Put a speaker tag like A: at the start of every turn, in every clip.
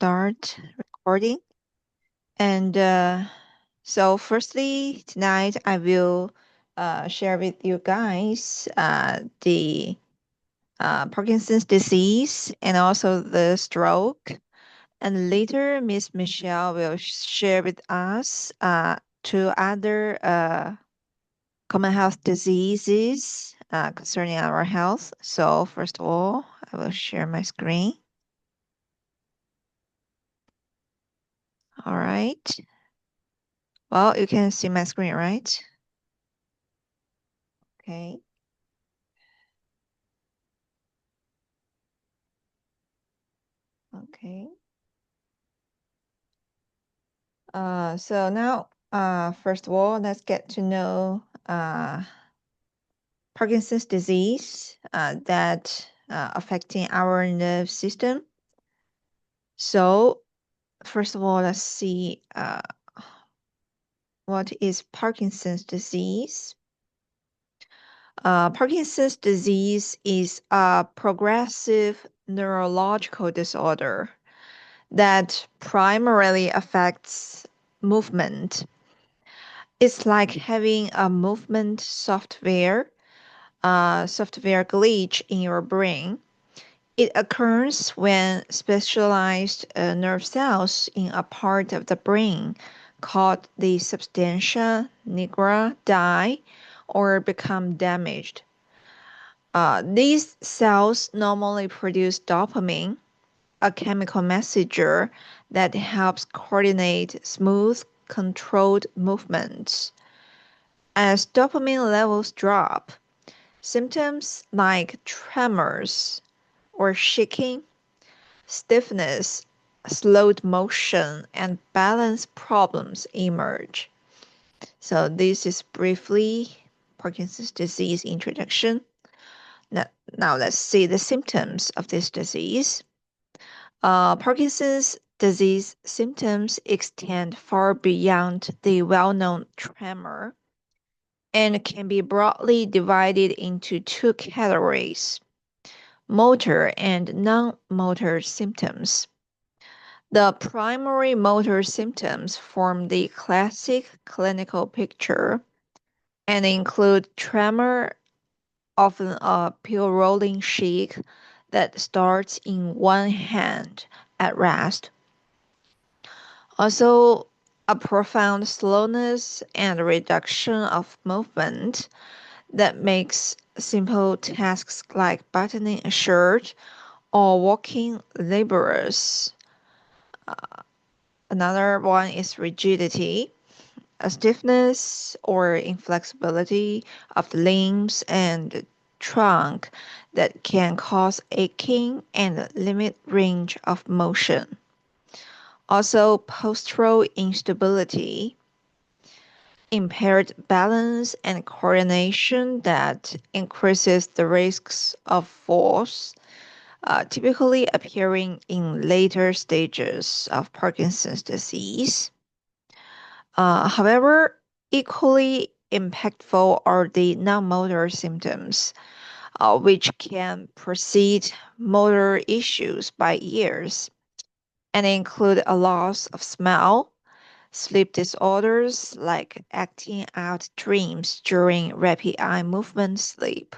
A: start recording. And so, firstly, tonight I will share with you guys the Parkinson's disease and also the stroke. And later, Miss Michelle will share with us two other common health diseases concerning our health. So, first of all, I will share my screen. All right. Well, you can see my screen, right? Okay. Okay. So now, first of all, let's get to know Parkinson's disease that affecting our nerve system. So, first of all, let's see what is Parkinson's disease. Parkinson's disease is a progressive neurological disorder that primarily affects movement. It's like having a movement software glitch in your brain. It occurs when specialized nerve cells in a part of the brain called the substantia nigra die or become damaged. These cells normally produce dopamine, a chemical messenger that helps coordinate smooth, controlled movements. As dopamine levels drop, symptoms like tremors or shaking, stiffness, slowed motion, and balance problems emerge. So, this is briefly Parkinson's disease introduction. Now let's see the symptoms of this disease. Parkinson's disease symptoms extend far beyond the well known tremor and can be broadly divided into two categories: motor and non motor symptoms. The primary motor symptoms form the classic clinical picture and include tremor, often a pill rolling shake that starts in one hand at rest. Also, a profound slowness and reduction of movement that makes simple tasks like buttoning a shirt or walking laborious. Another one is rigidity, a stiffness or inflexibility of the limbs and trunk that can cause aching and limit range of motion. Also, postural instability, impaired balance and coordination that increases the risks of falls, typically appearing in later stages of Parkinson's disease. However, equally impactful are the non-motor symptoms, which can precede motor issues by years and include a loss of smell, sleep disorders like acting out dreams during rapid eye movement sleep.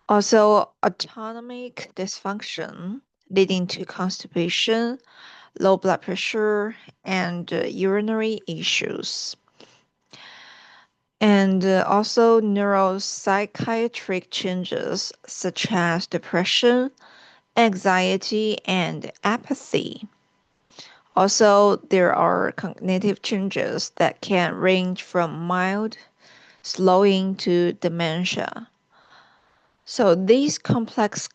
A: Also, autonomic dysfunction leading to constipation, low blood pressure, and urinary issues. And also neuropsychiatric changes such as depression, anxiety, and apathy. Also, there are cognitive changes that can range from mild slowing to dementia. So, these complex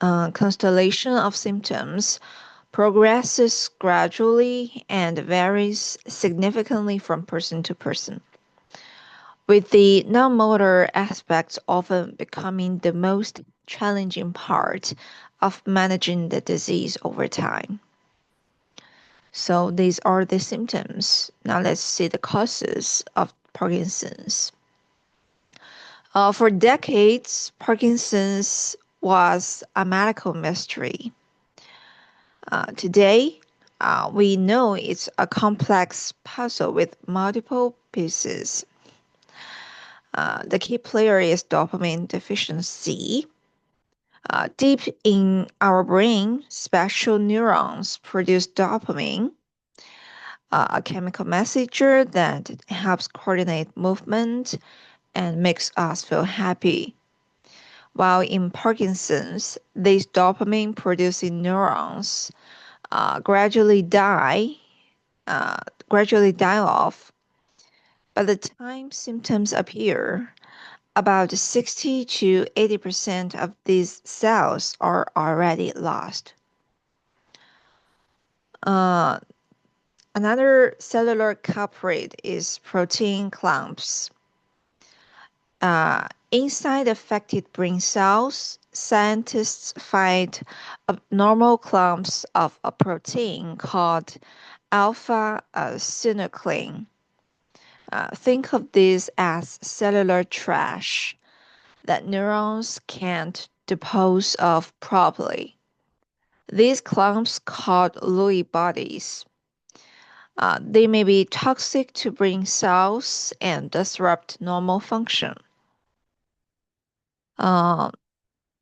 A: constellation of symptoms progresses gradually and varies significantly from person to person, with the non-motor aspects often becoming the most challenging part of managing the disease over time. So these are the symptoms. Now let's see the causes of Parkinson's. For decades, Parkinson's was a medical mystery. Today, we know it's a complex puzzle with multiple pieces. The key player is dopamine deficiency. Deep in our brain, special neurons produce dopamine, a chemical messenger that helps coordinate movement and makes us feel happy. While in Parkinson's, these dopamine producing neurons uh, gradually die, uh, gradually die off. By the time symptoms appear, about 60 to 80% of these cells are already lost. Uh, Another cellular culprit is protein clumps. Inside affected brain cells, scientists find abnormal clumps of a protein called alpha synuclein. Think of this as cellular trash that neurons can't dispose of properly. These clumps, called Lewy bodies, they may be toxic to brain cells and disrupt normal function. Uh,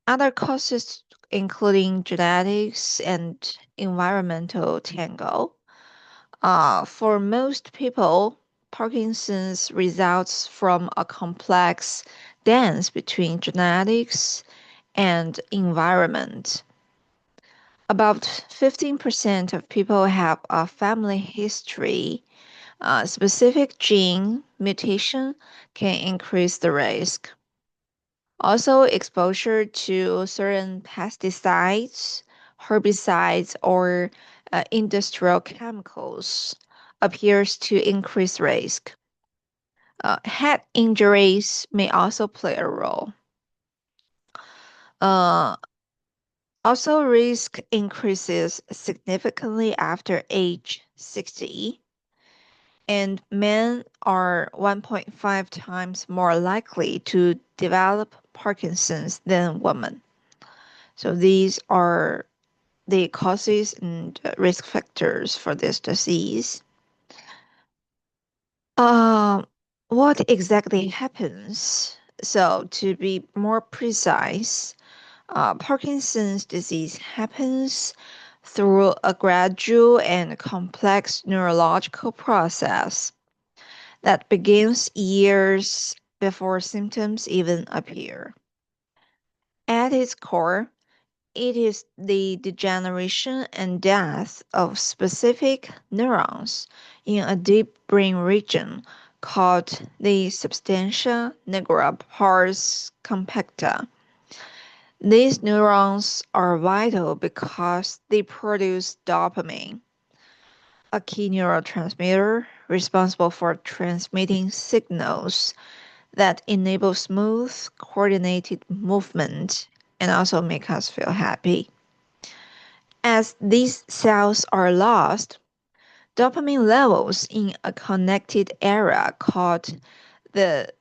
A: Other causes, including genetics and environmental tangle. For most people, Parkinson's results from a complex dance between genetics and environment. About 15% of people have a family history. A specific gene mutation can increase the risk. Also, exposure to certain pesticides, herbicides, or industrial chemicals appears to increase risk. Head injuries may also play a role. Uh, Also, risk increases significantly after age 60, and men are 1.5 times more likely to develop Parkinson's than women. So these are the causes and risk factors for this disease. Um, what exactly happens? So to be more precise, Parkinson's disease happens through a gradual and complex neurological process that begins years before symptoms even appear. At its core, it is the degeneration and death of specific neurons in a deep brain region called the substantia nigra pars compacta. These neurons are vital because they produce dopamine, a key neurotransmitter responsible for transmitting signals that enable smooth, coordinated movement and also make us feel happy. As these cells are lost, dopamine levels in a connected area called the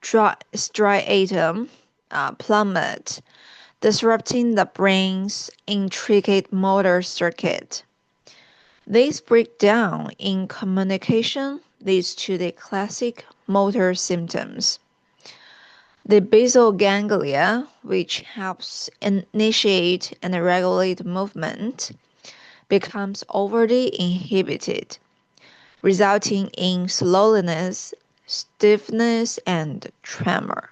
A: striatum plummet, disrupting the brain's intricate motor circuit. This breakdown in communication leads to the classic motor symptoms. The basal ganglia, which helps initiate and regulate movement, becomes overly inhibited, resulting in slowness, stiffness, and tremor.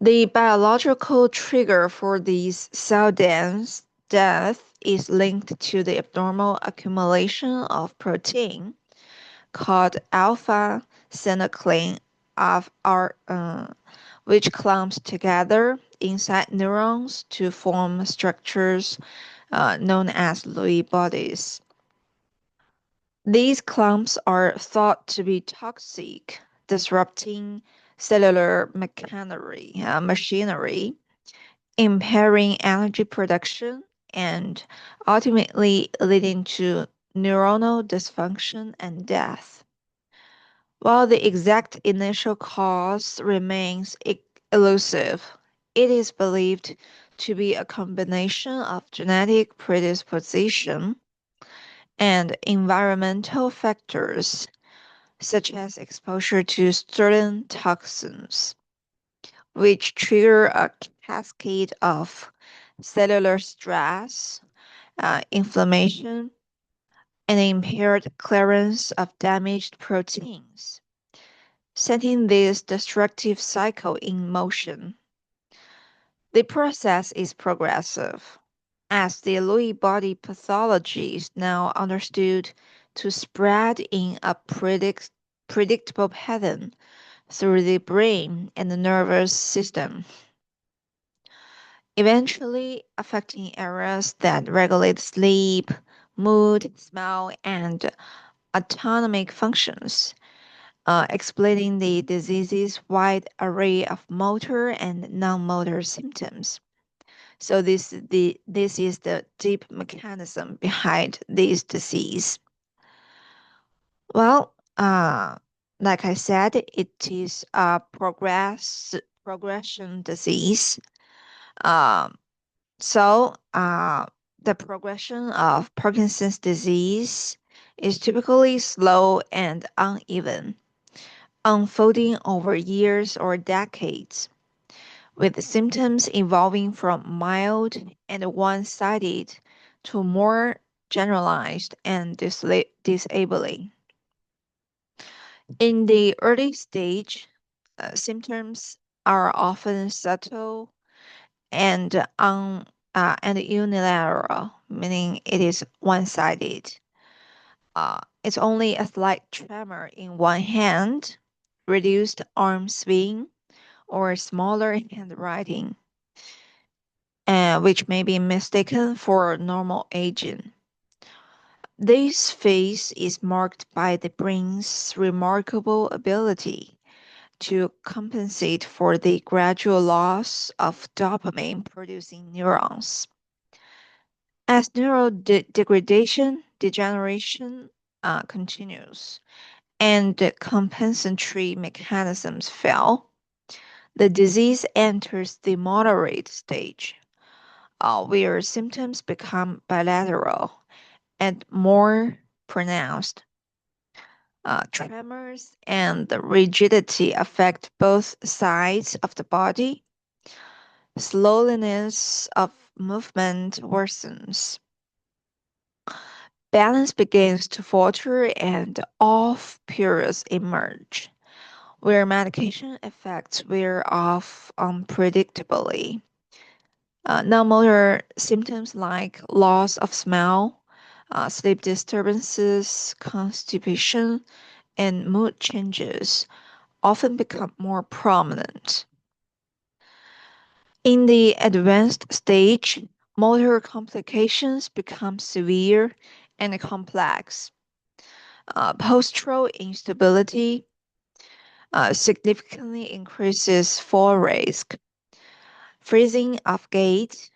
A: The biological trigger for this cell death is linked to the abnormal accumulation of protein called alpha synuclein which clumps together inside neurons to form structures known as Lewy bodies. These clumps are thought to be toxic, disrupting cellular machinery, impairing energy production, and ultimately leading to neuronal dysfunction and death. While the exact initial cause remains elusive, it is believed to be a combination of genetic predisposition and environmental factors, such as exposure to certain toxins, which trigger a cascade of cellular stress, inflammation, and impaired clearance of damaged proteins, setting this destructive cycle in motion. The process is progressive, as the Lewy body pathology is now understood to spread in a predictable pattern through the brain and the nervous system, eventually affecting areas that regulate sleep, mood, smell, and autonomic functions, explaining the disease's wide array of motor and non-motor symptoms. So this is the deep mechanism behind this disease. Well, like I said, it is a progression disease. Um, so the progression of Parkinson's disease is typically slow and uneven, unfolding over years or decades, with symptoms evolving from mild and one-sided to more generalized and disabling. In the early stage, symptoms are often subtle and and unilateral, meaning it is one-sided. It's only a slight tremor in one hand, reduced arm swing, or smaller handwriting, which may be mistaken for normal aging. This phase is marked by the brain's remarkable ability to compensate for the gradual loss of dopamine producing neurons. As neural degeneration continues and the compensatory mechanisms fail, the disease enters the moderate stage, where symptoms become bilateral and more pronounced. Tremors and the rigidity affect both sides of the body. Slowness of movement worsens. Balance begins to falter and off periods emerge, where medication effects wear off unpredictably. Non-motor symptoms like loss of smell, sleep disturbances, constipation, and mood changes often become more prominent. In the advanced stage, motor complications become severe and complex. Postural instability significantly increases fall risk. Freezing of gait,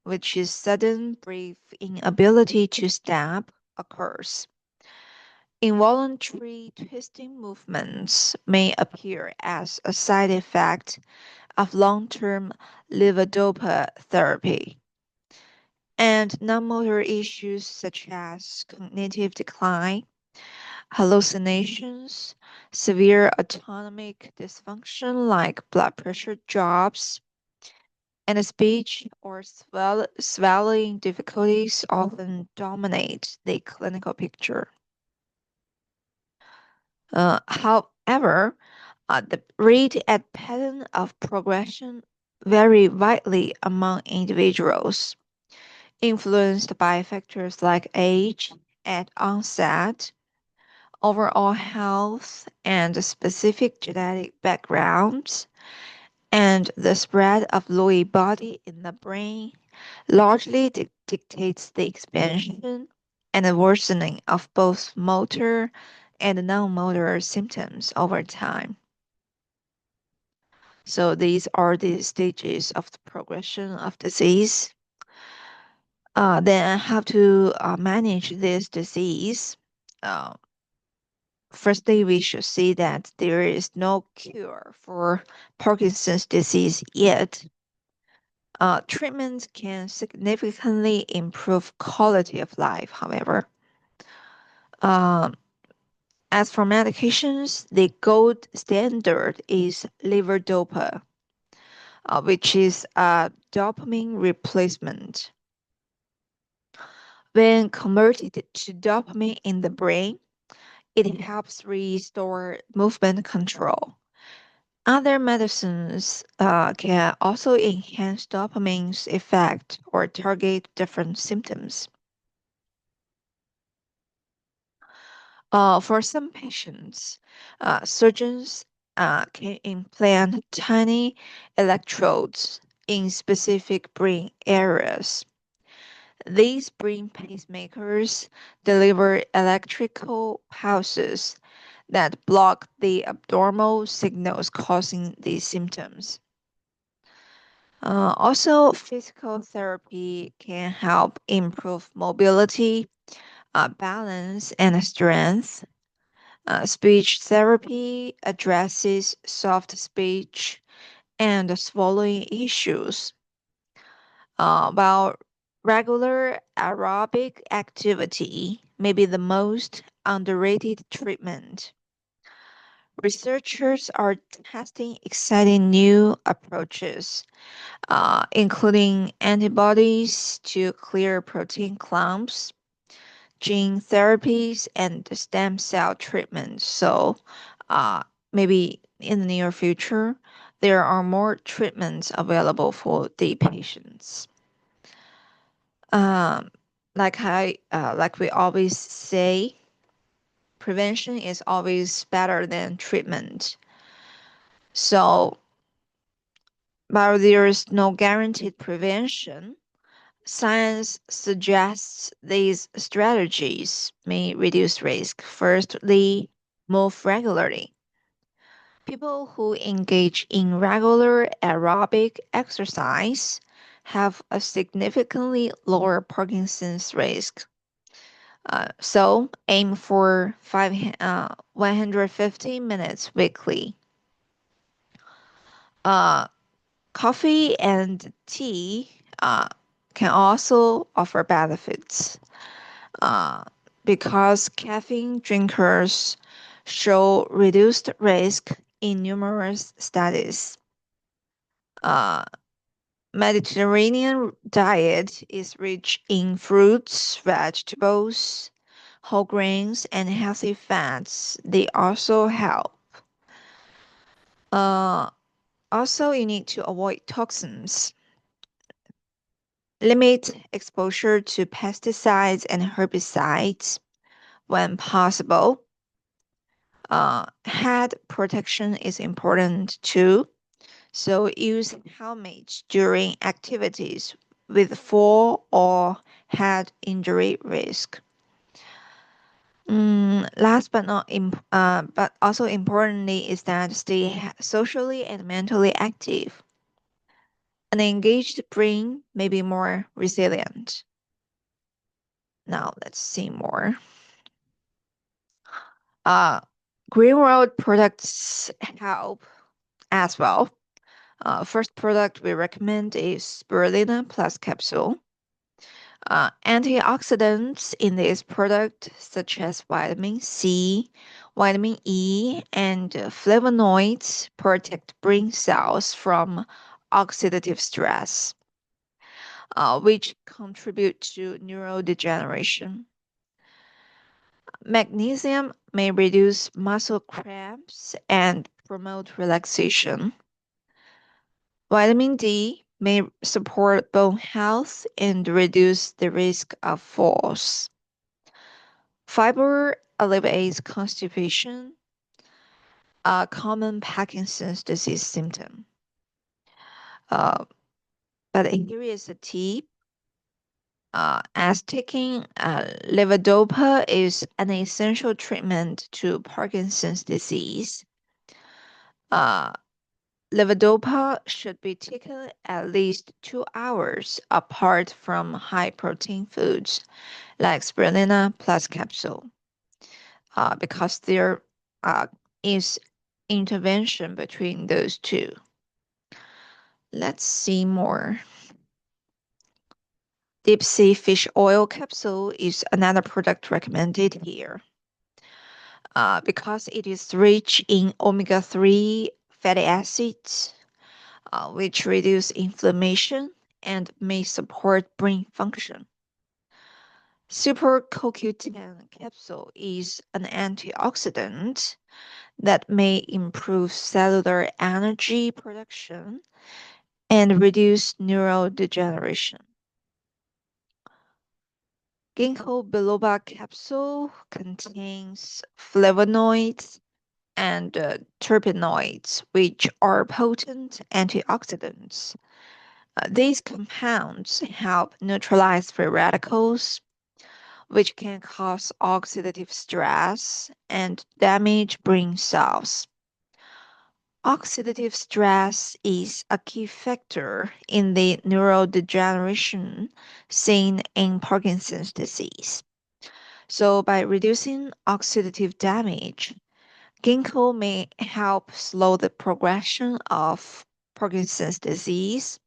A: which is sudden brief inability to step, occurs. Involuntary twisting movements may appear as a side effect of long-term levodopa therapy. And non-motor issues such as cognitive decline, hallucinations, severe autonomic dysfunction like blood pressure drops, and speech or swallowing difficulties often dominate the clinical picture. However, the rate and pattern of progression vary widely among individuals, influenced by factors like age at onset, overall health, and specific genetic backgrounds, and the spread of Lewy body in the brain largely dictates the expansion and the worsening of both motor and non-motor symptoms over time. So these are the stages of the progression of disease. Then how to manage this disease. Uh, Firstly, we should see that there is no cure for Parkinson's disease yet. Treatments can significantly improve quality of life, however. Uh, as for medications, the gold standard is levodopa, which is a dopamine replacement. When converted to dopamine in the brain, it helps restore movement control. Other medicines can also enhance dopamine's effect or target different symptoms. For some patients, surgeons can implant tiny electrodes in specific brain areas. These brain pacemakers deliver electrical pulses that block the abnormal signals causing these symptoms. Also, physical therapy can help improve mobility, balance, and strength. Speech therapy addresses soft speech and swallowing issues, while regular aerobic activity may be the most underrated treatment. Researchers are testing exciting new approaches, including antibodies to clear protein clumps, gene therapies, and stem cell treatments. So, maybe in the near future, there are more treatments available for the patients. Um, like we always say, prevention is always better than treatment. So, while there is no guaranteed prevention, science suggests these strategies may reduce risk. Firstly, move regularly. People who engage in regular aerobic exercise have a significantly lower Parkinson's risk. So aim for 150 minutes weekly. Uh, Coffee and tea can also offer benefits uh, because caffeine drinkers show reduced risk in numerous studies. Uh, Mediterranean diet is rich in fruits, vegetables, whole grains, and healthy fats. They also help. Uh, Also, you need to avoid toxins. Limit exposure to pesticides and herbicides when possible. Head protection is important too. So use helmets during activities with fall or head injury risk. Last but not but also importantly is that stay socially and mentally active. An engaged brain may be more resilient. Now let's see more. Uh, Green World products help as well. First product we recommend is spirulina plus capsule. Antioxidants in this product, such as vitamin C, vitamin E, and flavonoids, protect brain cells from oxidative stress, which contribute to neurodegeneration. Magnesium may reduce muscle cramps and promote relaxation. Vitamin D may support bone health and reduce the risk of falls. Fiber alleviates constipation, a common Parkinson's disease symptom. Uh, but here is a tip. As taking levodopa is an essential treatment to Parkinson's disease, uh, levodopa should be taken at least 2 hours apart from high protein foods like spirulina plus capsule, because there uh, is intervention between those two. Let's see more. Deep sea fish oil capsule is another product recommended here because it is rich in omega-3 fatty acids, which reduce inflammation and may support brain function. Super CoQ10 capsule is an antioxidant that may improve cellular energy production and reduce neurodegeneration. Ginkgo biloba capsule contains flavonoids and terpenoids, which are potent antioxidants. These compounds help neutralize free radicals, which can cause oxidative stress and damage brain cells. Oxidative stress is a key factor in the neurodegeneration seen in Parkinson's disease. So, by reducing oxidative damage, ginkgo may help slow the progression of Parkinson's disease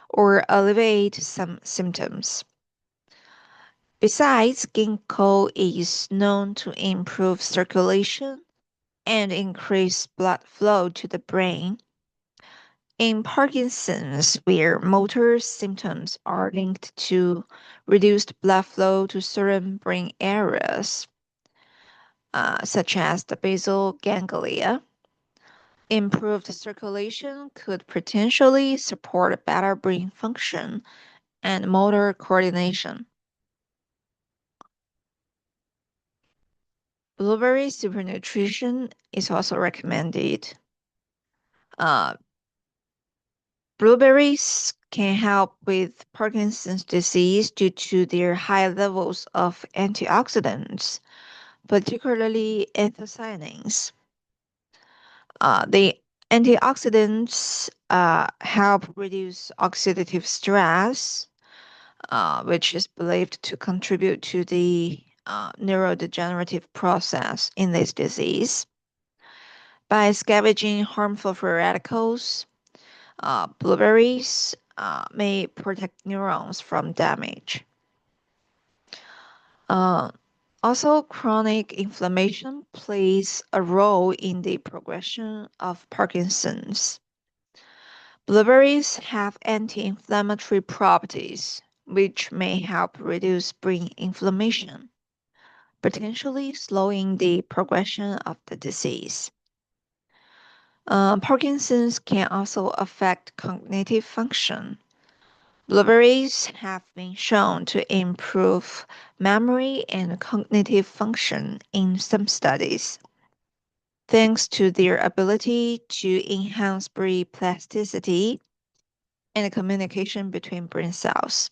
A: or alleviate some symptoms. Besides, ginkgo is known to improve circulation and increase blood flow to the brain. In Parkinson's, where motor symptoms are linked to reduced blood flow to certain brain areas, such as the basal ganglia, improved circulation could potentially support better brain function and motor coordination. Blueberry supernutrition is also recommended. Uh, Blueberries can help with Parkinson's disease due to their high levels of antioxidants, particularly anthocyanins. The antioxidants help reduce oxidative stress, which is believed to contribute to the neurodegenerative process in this disease. By scavenging harmful free radicals, blueberries may protect neurons from damage. Uh, Also, chronic inflammation plays a role in the progression of Parkinson's. Blueberries have anti-inflammatory properties, which may help reduce brain inflammation, potentially slowing the progression of the disease. Parkinson's can also affect cognitive function. Blueberries have been shown to improve memory and cognitive function in some studies, thanks to their ability to enhance brain plasticity and communication between brain cells.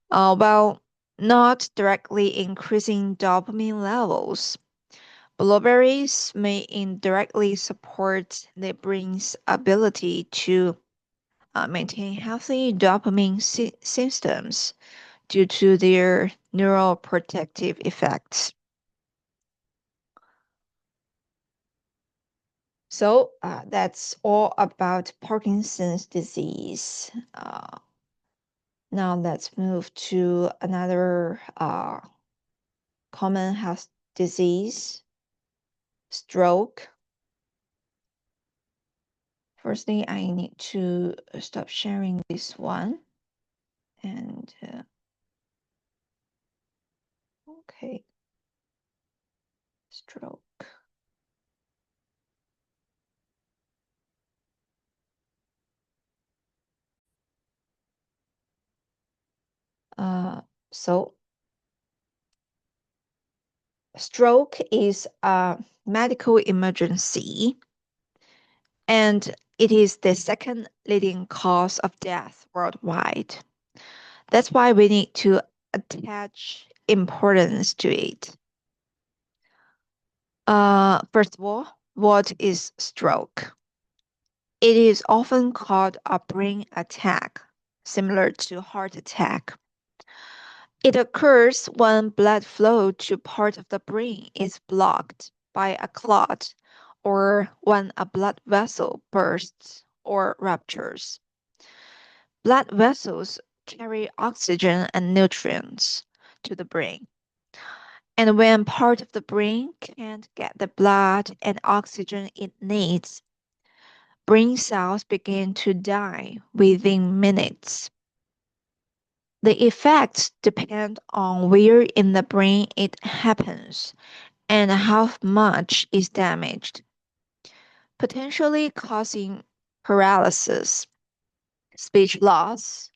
A: While not directly increasing dopamine levels, blueberries may indirectly support the brain's ability to maintain healthy dopamine systems due to their neuroprotective effects. So that's all about Parkinson's disease. Now let's move to another common health disease, stroke. Firstly, I need to stop sharing this one. And okay, stroke. So stroke is a medical emergency, and it is the second leading cause of death worldwide. That's why we need to attach importance to it. First of all, what is stroke? It is often called a brain attack, similar to heart attack. It occurs when blood flow to part of the brain is blocked by a clot or when a blood vessel bursts or ruptures. Blood vessels carry oxygen and nutrients to the brain. And when part of the brain can't get the blood and oxygen it needs, brain cells begin to die within minutes. The effects depend on where in the brain it happens and how much is damaged, potentially causing paralysis, speech loss,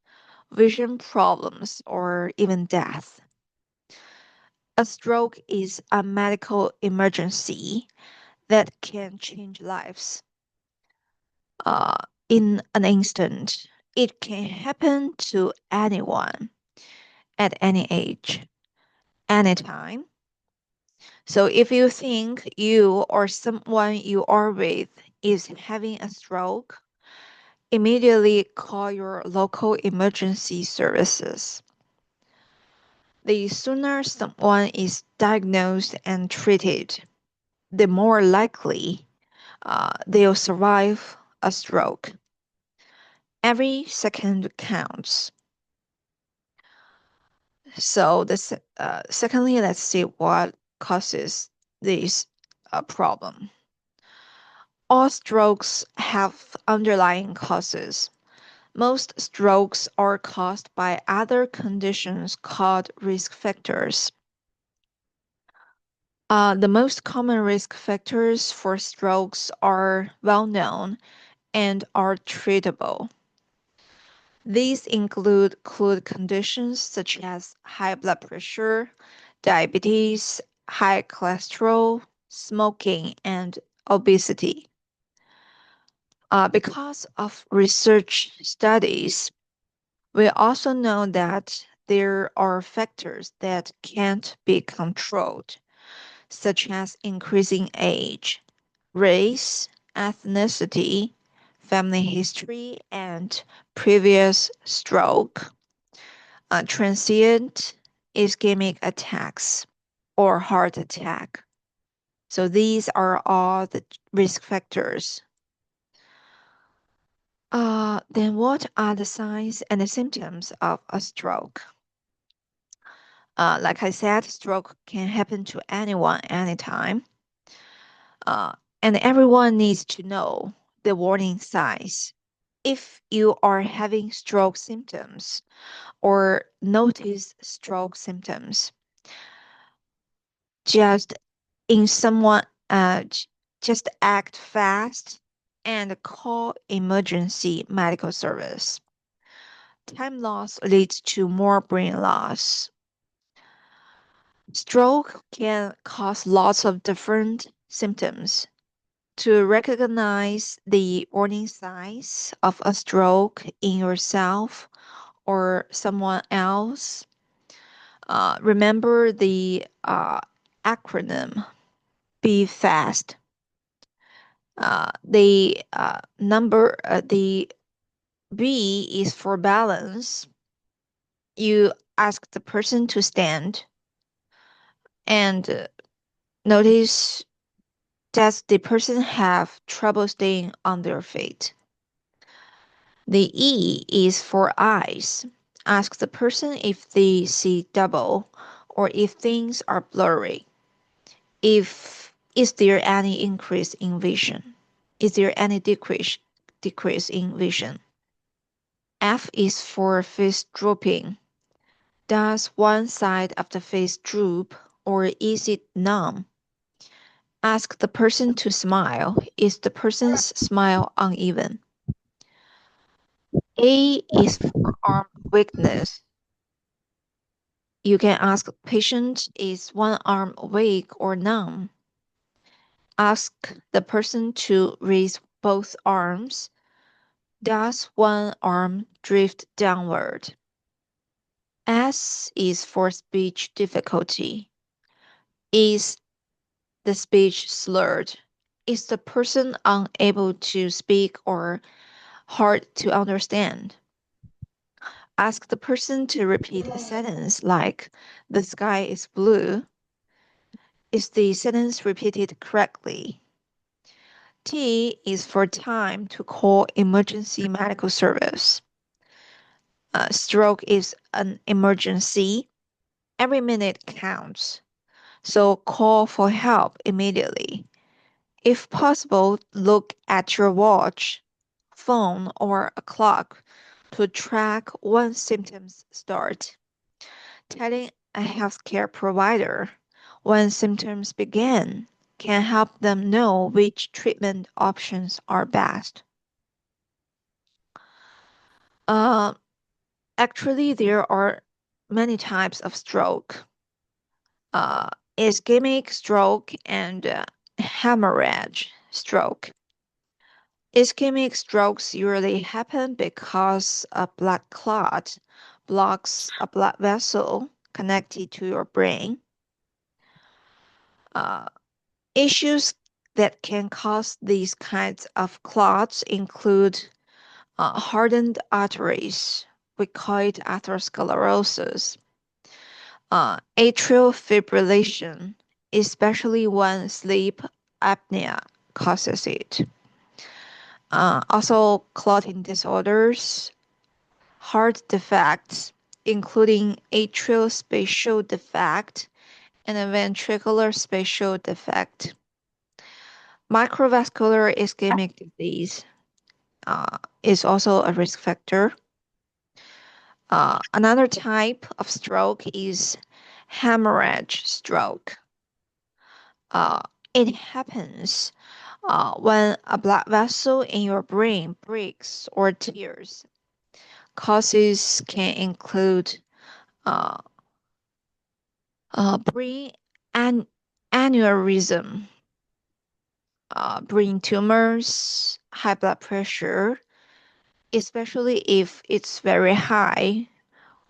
A: vision problems, or even death. A stroke is a medical emergency that can change lives uh, in an instant. It can happen to anyone at any age, anytime. So if you think you or someone you are with is having a stroke, immediately call your local emergency services. The sooner someone is diagnosed and treated, the more likely they'll survive a stroke. Every second counts. So, secondly, let's see what causes this problem. All strokes have underlying causes. Most strokes are caused by other conditions called risk factors. The most common risk factors for strokes are well known and are treatable. These include conditions such as high blood pressure, diabetes, high cholesterol, smoking, and obesity. Because of research studies, we also know that there are factors that can't be controlled, such as increasing age, race, ethnicity, family history, and previous stroke, transient ischemic attacks, or heart attack. So these are all the risk factors. Then what are the signs and the symptoms of a stroke? Like I said, stroke can happen to anyone, anytime. Uh, and everyone needs to know the warning signs. If you are having stroke symptoms or notice stroke symptoms, just in someone, just act fast and call emergency medical service. Time loss leads to more brain loss. Stroke can cause lots of different symptoms. To recognize the warning signs of a stroke in yourself or someone else, remember the acronym Be Fast. The B is for balance. You ask the person to stand and notice does the person have trouble staying on their feet. The E is for eyes. Ask the person if they see double or if things are blurry. If is there any increase in vision? Is there any decrease in vision? F is for face drooping. Does one side of the face droop or is it numb? Ask the person to smile. Is the person's smile uneven? A is for arm weakness. You can ask patient, is one arm weak or numb? Ask the person to raise both arms. Does one arm drift downward? S is for speech difficulty. Is the speech slurred? Is the person unable to speak or hard to understand? Ask the person to repeat a sentence like, the sky is blue. Is the sentence repeated correctly? T is for time to call emergency medical service. Stroke is an emergency. Every minute counts, so call for help immediately. If possible, look at your watch, phone, or a clock to track when symptoms start. Telling a healthcare provider when symptoms begin can help them know which treatment options are best. Uh, Actually, there are many types of stroke. Uh, Ischemic stroke and hemorrhage stroke. Ischemic strokes usually happen because a blood clot blocks a blood vessel connected to your brain. Uh, Issues that can cause these kinds of clots include hardened arteries, we call it atherosclerosis, atrial fibrillation, especially when sleep apnea causes it. Also, clotting disorders, heart defects, including atrial spatial defect and a ventricular spatial defect. Microvascular ischemic disease is also a risk factor. Another type of stroke is hemorrhage stroke. Uh, it happens when a blood vessel in your brain breaks or tears. Causes can include uh, brain aneurysm, brain tumors, high blood pressure, especially if it's very high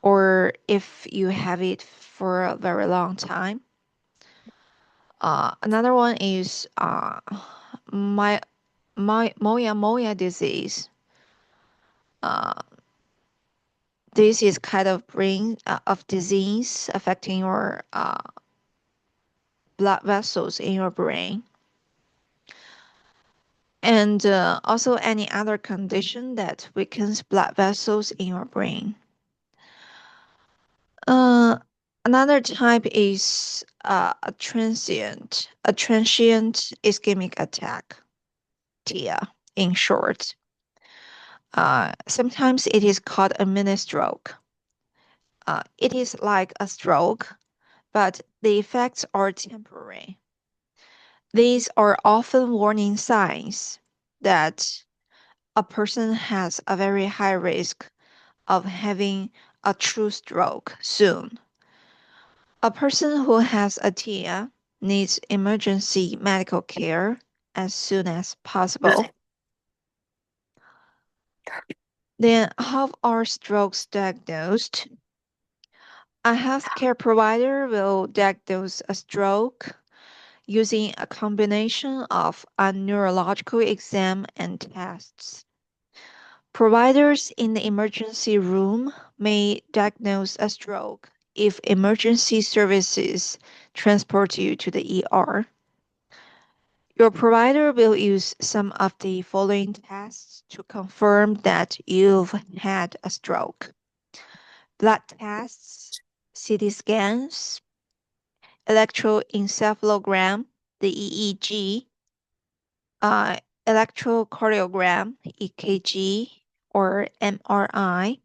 A: or if you have it for a very long time. Another one is my moya disease. Uh, this is kind of brain of disease affecting your blood vessels in your brain, and also any other condition that weakens blood vessels in your brain. Uh, Another type is a transient ischemic attack, TIA in short. Sometimes it is called a mini stroke. It is like a stroke, but the effects are temporary. These are often warning signs that a person has a very high risk of having a true stroke soon. A person who has a TIA needs emergency medical care as soon as possible. Then, how are strokes diagnosed? A healthcare provider will diagnose a stroke using a combination of a neurological exam and tests. Providers in the emergency room may diagnose a stroke if emergency services transport you to the ER. Your provider will use some of the following tests to confirm that you've had a stroke: blood tests, CT scans, electroencephalogram, the EEG, uh, electrocardiogram, EKG, or MRI.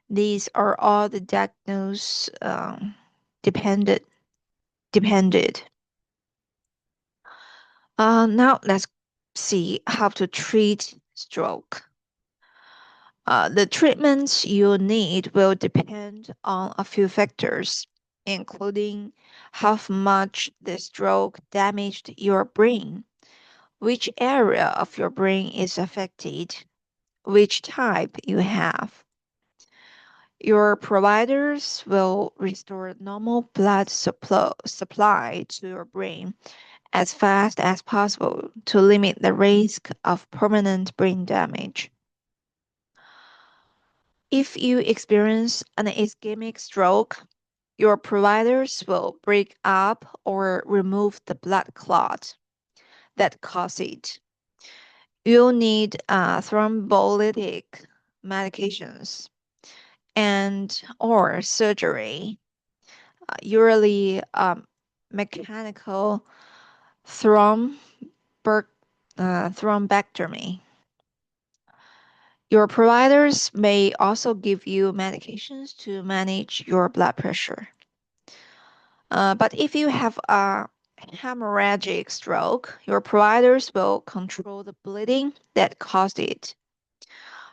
A: These are all the diagnose depended depended. Now let's see how to treat stroke. The treatments you need will depend on a few factors, including how much the stroke damaged your brain, which area of your brain is affected, which type you have. Your providers will restore normal blood supply to your brain as fast as possible to limit the risk of permanent brain damage. If you experience an ischemic stroke, your providers will break up or remove the blood clot that caused it. You'll need thrombolytic medications. and or surgery, usually mechanical thromb thrombectomy. Your providers may also give you medications to manage your blood pressure. But if you have a hemorrhagic stroke, your providers will control the bleeding that caused it.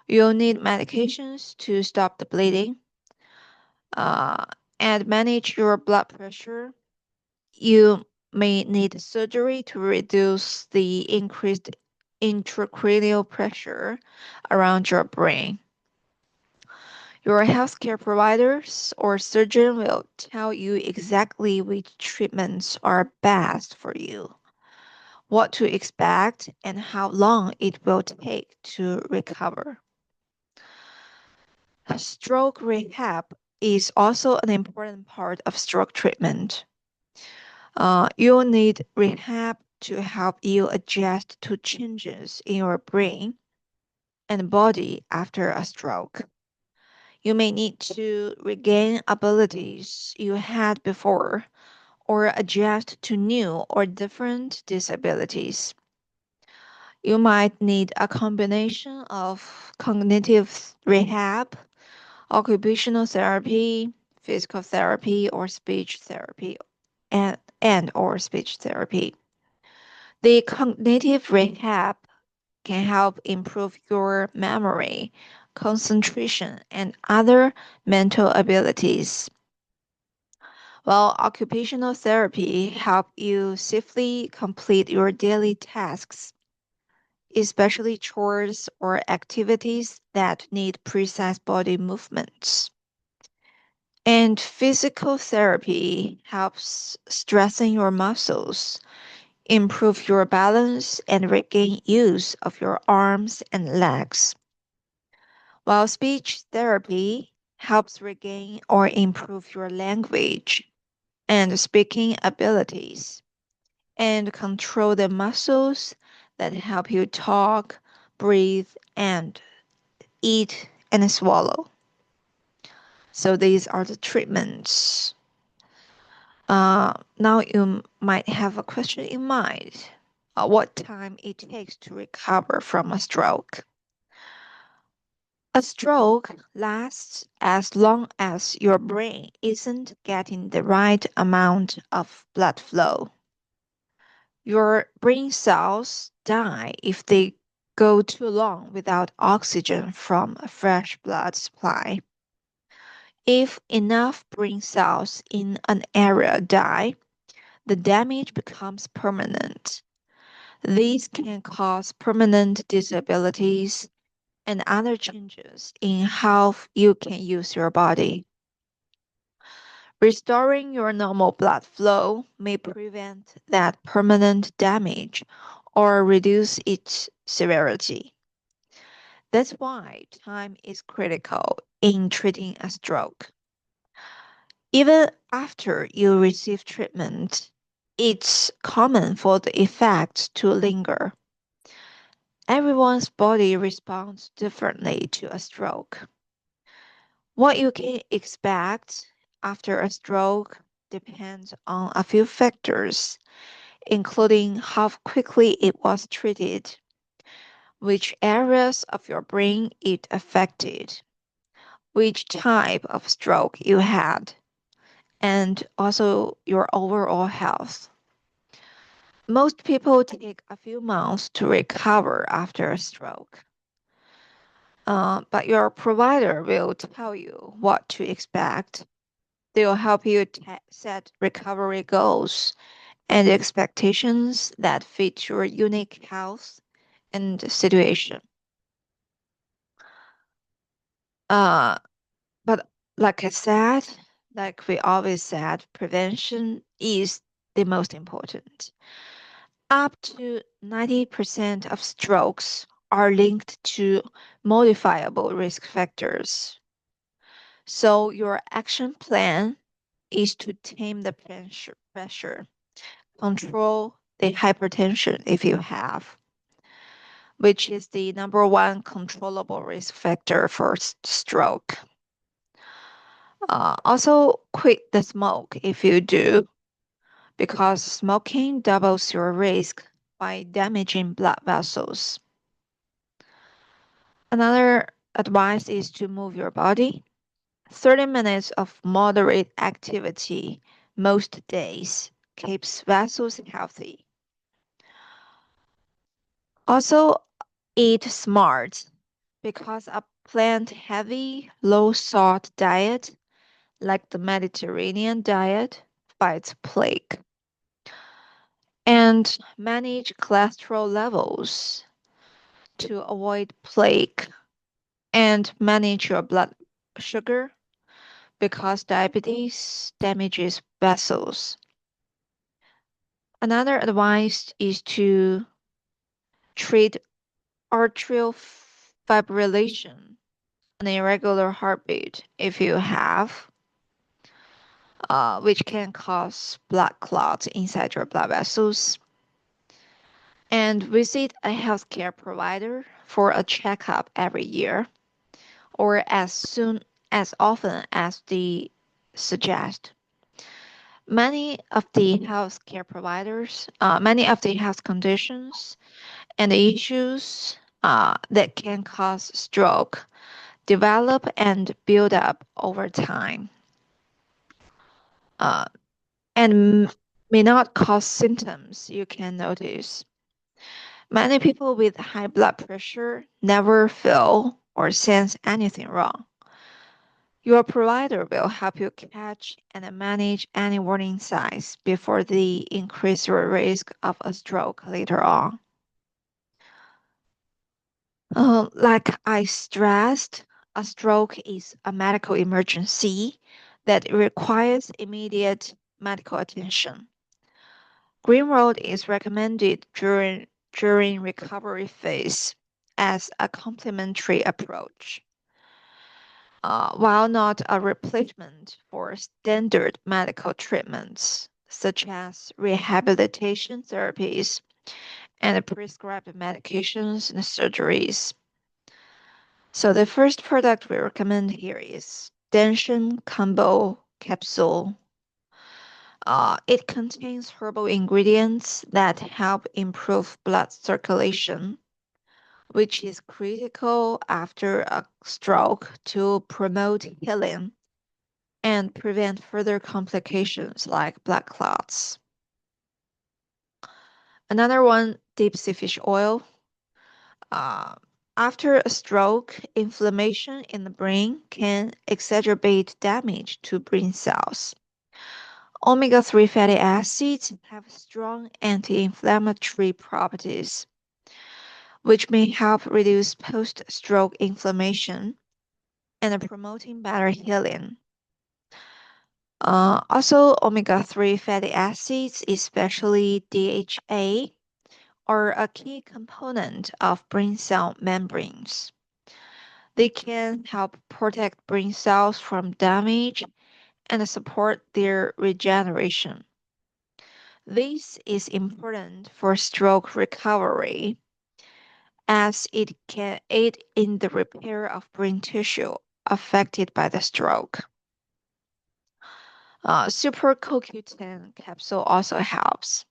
A: You'll need medications to stop the bleeding uh, and manage your blood pressure. You may need surgery to reduce the increased intracranial pressure around your brain. Your healthcare providers or surgeon will tell you exactly which treatments are best for you, what to expect, and how long it will take to recover. Stroke rehab is also an important part of stroke treatment. You'll need rehab to help you adjust to changes in your brain and body after a stroke. You may need to regain abilities you had before or adjust to new or different disabilities. You might need a combination of cognitive rehab, occupational therapy, physical therapy, or speech therapy, and or speech therapy. The cognitive rehab can help improve your memory, concentration, and other mental abilities, while occupational therapy help you safely complete your daily tasks, especially chores or activities that need precise body movements. And physical therapy helps strengthen your muscles, improve your balance, and regain use of your arms and legs. While speech therapy helps regain or improve your language and speaking abilities and control the muscles that help you talk, breathe, and eat and swallow. So these are the treatments. Now you might have a question in mind. What time it takes to recover from a stroke? A stroke lasts as long as your brain isn't getting the right amount of blood flow. Your brain cells die if they go too long without oxygen from a fresh blood supply. If enough brain cells in an area die, the damage becomes permanent. These can cause permanent disabilities and other changes in how you can use your body. Restoring your normal blood flow may prevent that permanent damage or reduce its severity. That's why time is critical in treating a stroke. Even after you receive treatment, it's common for the effects to linger. Everyone's body responds differently to a stroke. What you can expect after a stroke depends on a few factors, including how quickly it was treated, which areas of your brain it affected, which type of stroke you had, and also your overall health. Most people take a few months to recover after a stroke, but your provider will tell you what to expect. They'll help you set recovery goals and expectations that fit your unique health and situation. Uh, but like I said, like we always said, prevention is the most important. Up to 90% of strokes are linked to modifiable risk factors. So your action plan is to tame the pressure, control the hypertension if you have, which is the number one controllable risk factor for stroke. Also, quit the smoke if you do, because smoking doubles your risk by damaging blood vessels. Another advice is to move your body. 30 minutes of moderate activity most days keeps vessels healthy. Also, eat smart because a plant heavy, low salt diet like the Mediterranean diet fights plague. And manage cholesterol levels to avoid plague and manage your blood sugar because diabetes damages vessels. Another advice is to treat atrial fibrillation, an irregular heartbeat, if you have, which can cause blood clots inside your blood vessels. And visit a healthcare provider for a checkup every year or as often as they suggest. Many of the health conditions and issues that can cause stroke develop and build up over time, uh, and may not cause symptoms you can notice. Many people with high blood pressure never feel or sense anything wrong. Your provider will help you catch and manage any warning signs before they increase your risk of a stroke later on. Like I stressed, a stroke is a medical emergency that requires immediate medical attention. Green Road is recommended during recovery phase as a complementary approach. While not a replacement for standard medical treatments such as rehabilitation therapies and prescribed medications and surgeries. So the first product we recommend here is Dension Combo Capsule. It contains herbal ingredients that help improve blood circulation, which is critical after a stroke to promote healing and prevent further complications like blood clots. Another one, deep sea fish oil. Uh, After a stroke, inflammation in the brain can exacerbate damage to brain cells. Omega-3 fatty acids have strong anti-inflammatory properties, which may help reduce post-stroke inflammation and promoting better healing. Also, omega-3 fatty acids, especially DHA, are a key component of brain cell membranes. They can help protect brain cells from damage and support their regeneration. This is important for stroke recovery as it can aid in the repair of brain tissue affected by the stroke. Super CoQ10 capsule also helps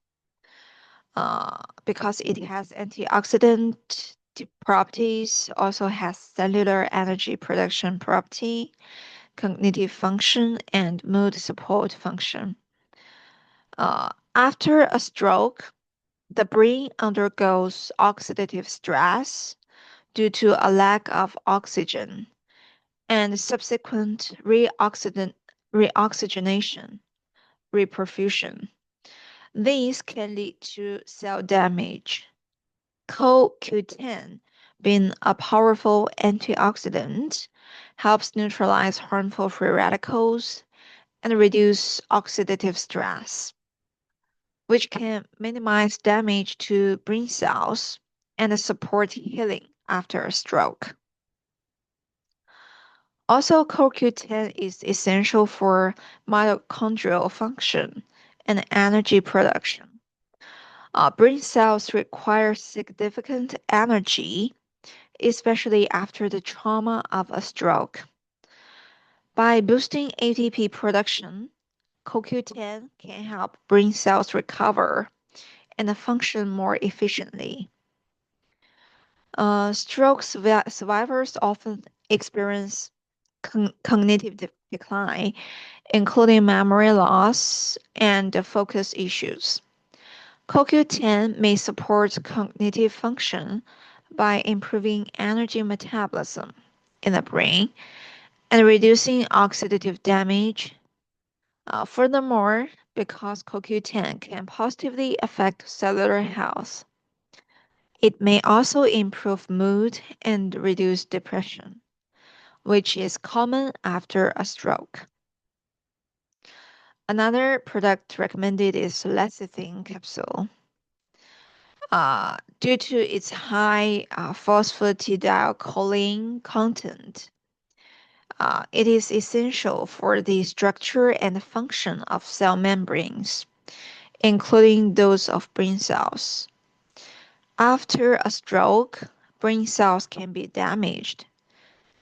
A: because it has antioxidant properties, also has cellular energy production property, cognitive function, and mood support function. After a stroke, the brain undergoes oxidative stress due to a lack of oxygen and subsequent reoxygenation, reperfusion. These can lead to cell damage. CoQ10, being a powerful antioxidant, helps neutralize harmful free radicals and reduce oxidative stress, which can minimize damage to brain cells and support healing after a stroke. Also, CoQ10 is essential for mitochondrial function and energy production. Brain cells require significant energy, especially after the trauma of a stroke. By boosting ATP production, CoQ10 can help brain cells recover and function more efficiently. Stroke survivors often experience cognitive decline, including memory loss and focus issues. CoQ10 may support cognitive function by improving energy metabolism in the brain and reducing oxidative damage. Furthermore, because CoQ10 can positively affect cellular health, it may also improve mood and reduce depression, which is common after a stroke. Another product recommended is lecithin capsule. Due to its high phosphatidylcholine content, it is essential for the structure and function of cell membranes, including those of brain cells. After a stroke, brain cells can be damaged,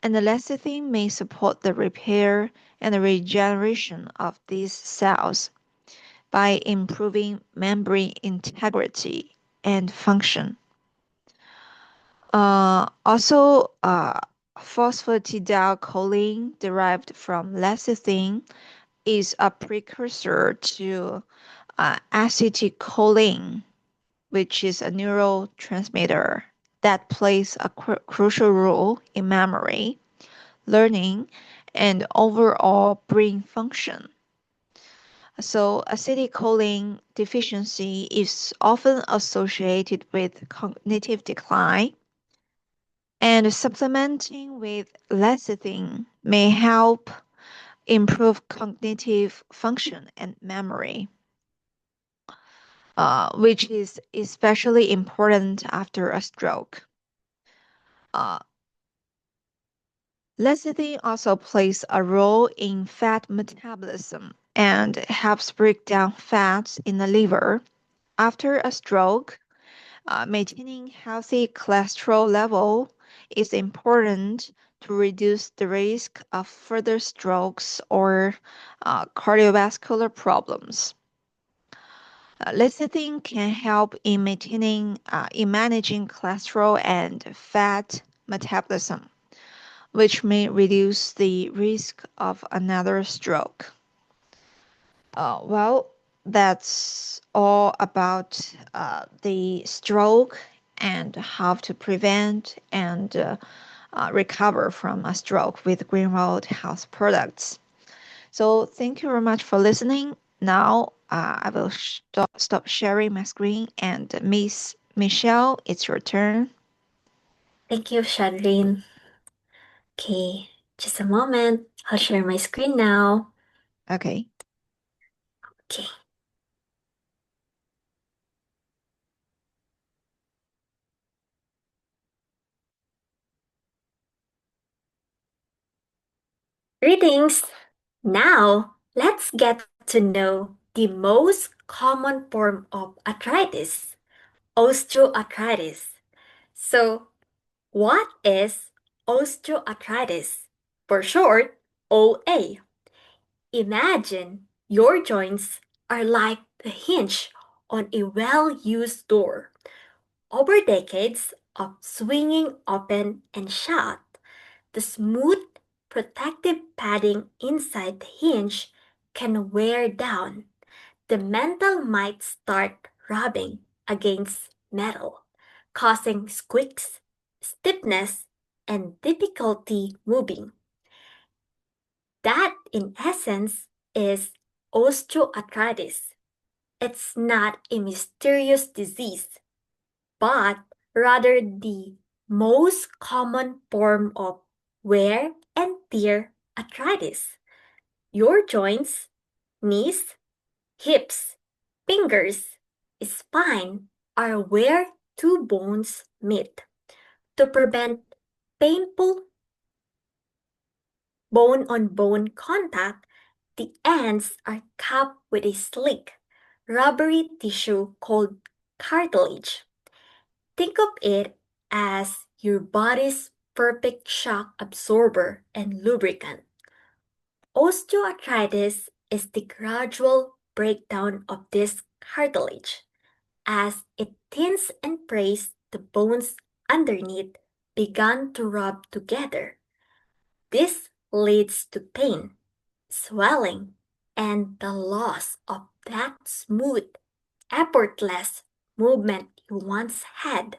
A: and the lecithin may support the repair and regeneration of these cells by improving membrane integrity and function. Also, phosphatidylcholine derived from lecithin is a precursor to acetylcholine, which is a neurotransmitter that plays a crucial role in memory, learning, and overall brain function. So, acetylcholine deficiency is often associated with cognitive decline, and supplementing with lecithin may help improve cognitive function and memory, which is especially important after a stroke. Uh, Lecithin also plays a role in fat metabolism and helps break down fats in the liver. After a stroke, maintaining healthy cholesterol level is important to reduce the risk of further strokes or cardiovascular problems. Lecithin can help in in managing cholesterol and fat metabolism, which may reduce the risk of another stroke. Well, that's all about the stroke and how to prevent and recover from a stroke with Greenwald Health products. So thank you very much for listening. Now I will stop sharing my screen, and Miss Michelle, it's your turn.
B: Thank you, Shadrin. Okay, just a moment. I'll share my screen now.
A: Okay.
B: Okay. Greetings. Now, let's get to know the most common form of arthritis, osteoarthritis. So, what is osteoarthritis? For short, OA. Imagine your joints are like the hinge on a well used door. Over decades of swinging open and shut, the smooth, protective padding inside the hinge can wear down. The metal might start rubbing against metal, causing squeaks, stiffness, and difficulty moving. That, in essence, is osteoarthritis. It's not a mysterious disease, but rather the most common form of wear and tear arthritis. Your joints, knees, hips, fingers, spine are where two bones meet. To prevent painful bone on bone contact, the ends are capped with a slick, rubbery tissue called cartilage. Think of it as your body's perfect shock absorber and lubricant. Osteoarthritis is the gradual breakdown of this cartilage as it thins and breaks the bones underneath began to rub together. This leads to pain, swelling, and the loss of that smooth, effortless movement you once had.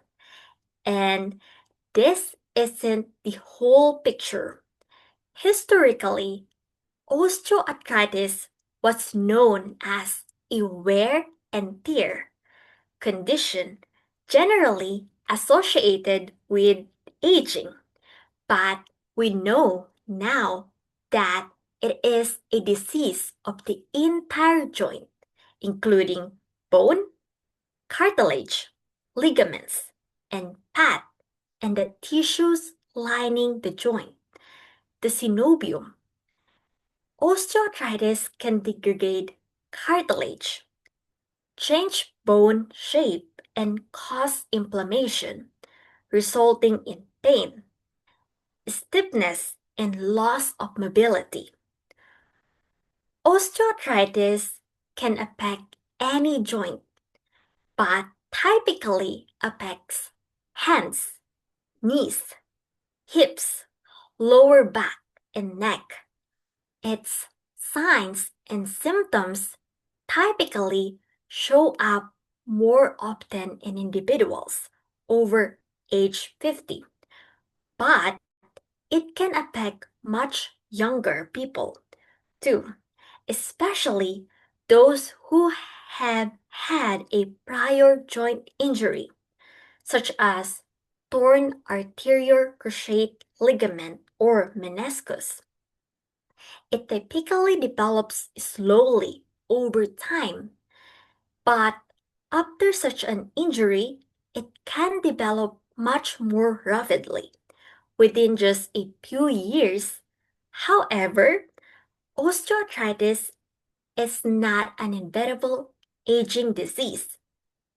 B: And this isn't the whole picture. Historically, osteoarthritis was known as a wear and tear condition generally associated with aging, but we know now that it is a disease of the entire joint, including bone, cartilage, ligaments, and fat, and the tissues lining the joint, the synovium. Osteoarthritis can degrade cartilage, change bone shape, and cause inflammation, resulting in pain, stiffness, and loss of mobility. Osteoarthritis can affect any joint, but typically affects hands, knees, hips, lower back, and neck. Its signs and symptoms typically show up more often in individuals over age 50, but it can affect much younger people too, especially those who have had a prior joint injury, such as torn anterior cruciate ligament or meniscus. It typically develops slowly over time, but after such an injury, it can develop much more rapidly within just a few years. However, osteoarthritis is not an inevitable aging disease.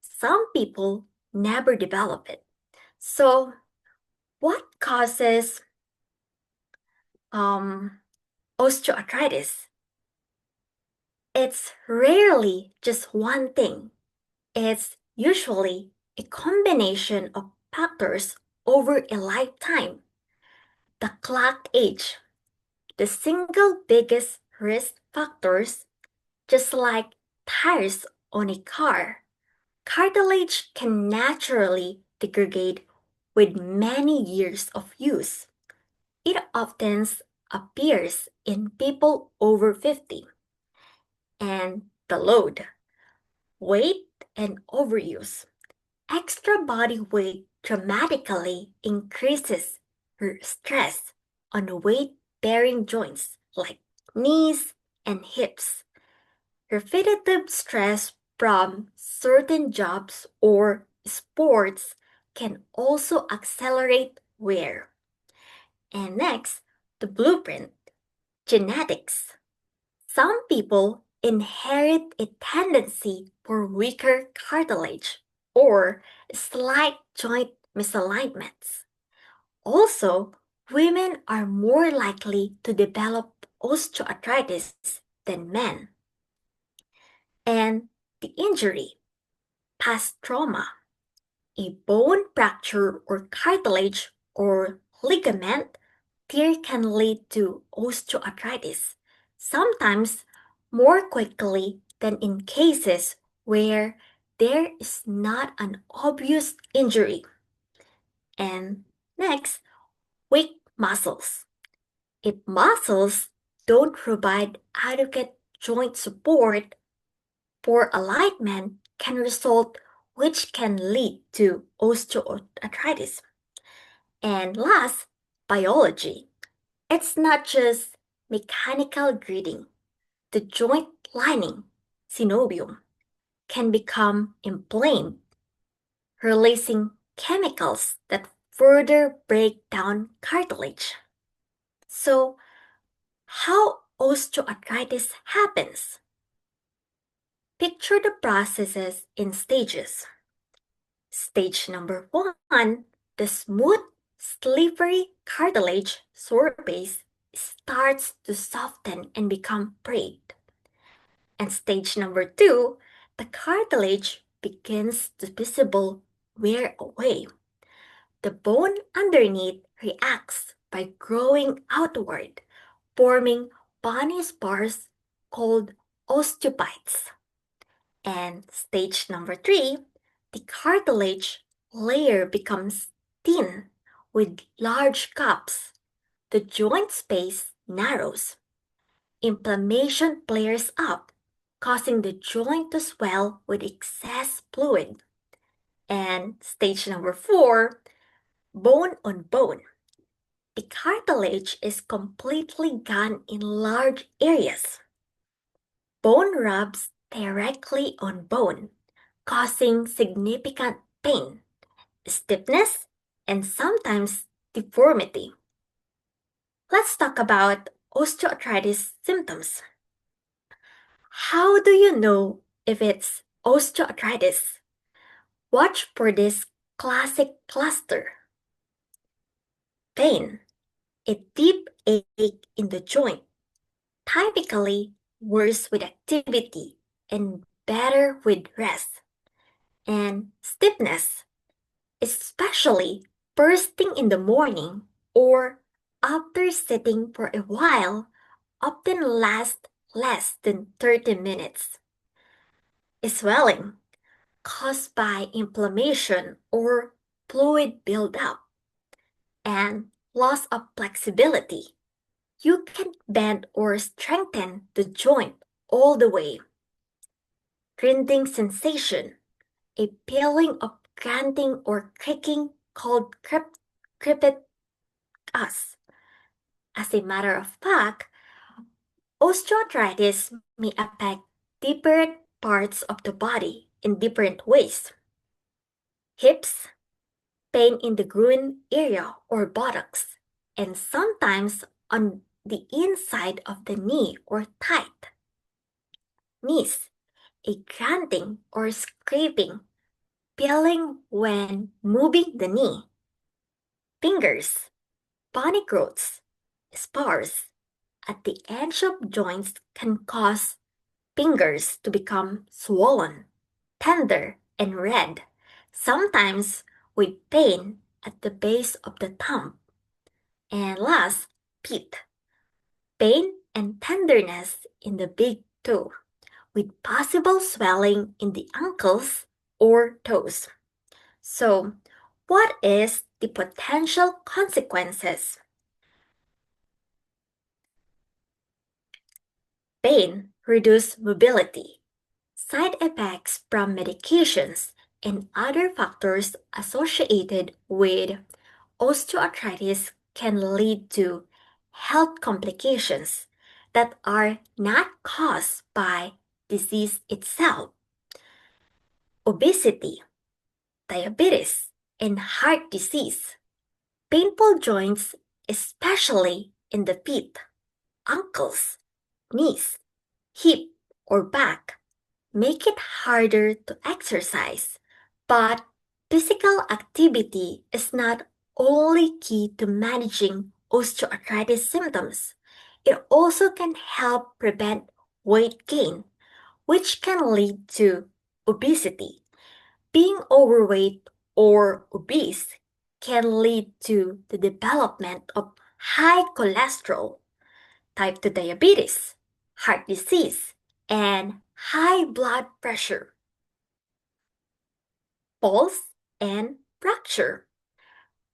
B: Some people never develop it. So, what causes osteoarthritis? It's rarely just one thing. It's usually a combination of factors over a lifetime. The clock age, the single biggest risk factors, just like tires on a car. Cartilage can naturally degrade with many years of use. It often appears in people over 50. And the load, weight, and overuse. Extra body weight dramatically increases stress on weight bearing joints like knees and hips. Repetitive stress from certain jobs or sports can also accelerate wear. And next, the blueprint genetics. Some people inherit a tendency for weaker cartilage or slight joint misalignments. Also, women are more likely to develop osteoarthritis than men. And the injury, past trauma, a bone fracture or cartilage or ligament tear can lead to osteoarthritis, sometimes more quickly than in cases where there is not an obvious injury. And next, weak muscles. If muscles don't provide adequate joint support, poor alignment can result, which can lead to osteoarthritis. And last, biology. It's not just mechanical gritting. The joint lining, synovium, can become inflamed, releasing chemicals that further break down cartilage. So, how osteoarthritis happens? Picture the processes in stages. Stage number one, the smooth, slippery cartilage surface starts to soften and become frayed. And stage number 2, the cartilage begins to visible wear away. The bone underneath reacts by growing outward, forming bony spars called osteophytes. And stage number 3, the cartilage layer becomes thin with large cups. The joint space narrows. Inflammation flares up, causing the joint to swell with excess fluid. And stage number 4, bone on bone. The cartilage is completely gone in large areas. Bone rubs directly on bone, causing significant pain, stiffness, and sometimes deformity. Let's talk about osteoarthritis symptoms. How do you know if it's osteoarthritis? Watch for this classic cluster. Pain, a deep ache in the joint, typically worse with activity and better with rest. And stiffness, especially first thing in the morning or after sitting for a while, often lasts less than 30 minutes. Swelling, caused by inflammation or fluid buildup, and loss of flexibility. You can't bend or strengthen the joint all the way. Grinding sensation, a feeling of grinding or creaking called crepitus. As a matter of fact, osteoarthritis may affect different parts of the body in different ways. Hips, pain in the groin area or buttocks, and sometimes on the inside of the knee or thigh. Knees, a grinding or scraping, feeling when moving the knee. Fingers, bony growths, spars at the edge of joints can cause fingers to become swollen, tender, and red, sometimes with pain at the base of the thumb. And last, feet, pain and tenderness in the big toe, with possible swelling in the ankles or toes. So, what is the potential consequences? Pain, reduced mobility, side effects from medications, and other factors associated with osteoarthritis can lead to health complications that are not caused by disease itself. Obesity, diabetes, and heart disease. Painful joints, especially in the feet, ankles, knees, hip, or back, make it harder to exercise. But physical activity is not only key to managing osteoarthritis symptoms. It also can help prevent weight gain, which can lead to obesity. Being overweight or obese can lead to the development of high cholesterol, type 2 diabetes, heart disease, and high blood pressure. Pulse and fracture.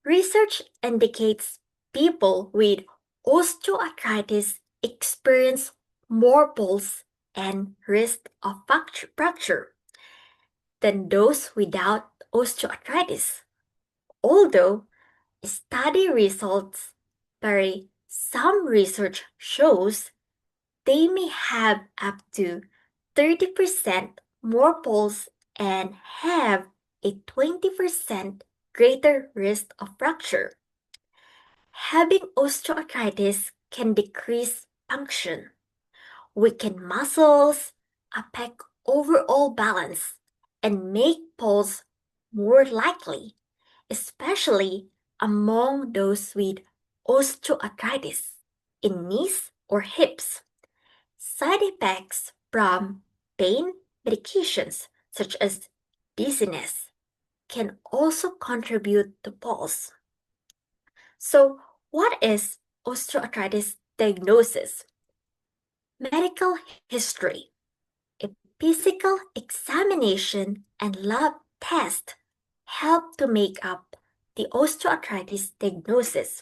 B: Research indicates people with osteoarthritis experience more pulse and risk of fracture than those without osteoarthritis. Although study results vary, some research shows they may have up to 30% more pulse and have a 20% greater risk of fracture. Having osteoarthritis can decrease function, weaken muscles, affect overall balance, and make falls more likely, especially among those with osteoarthritis. in knees or hips. Side effects from pain medications, such as dizziness, can also contribute to falls. So, what is osteoarthritis diagnosis? Medical history. A physical examination and lab test help to make up the osteoarthritis diagnosis.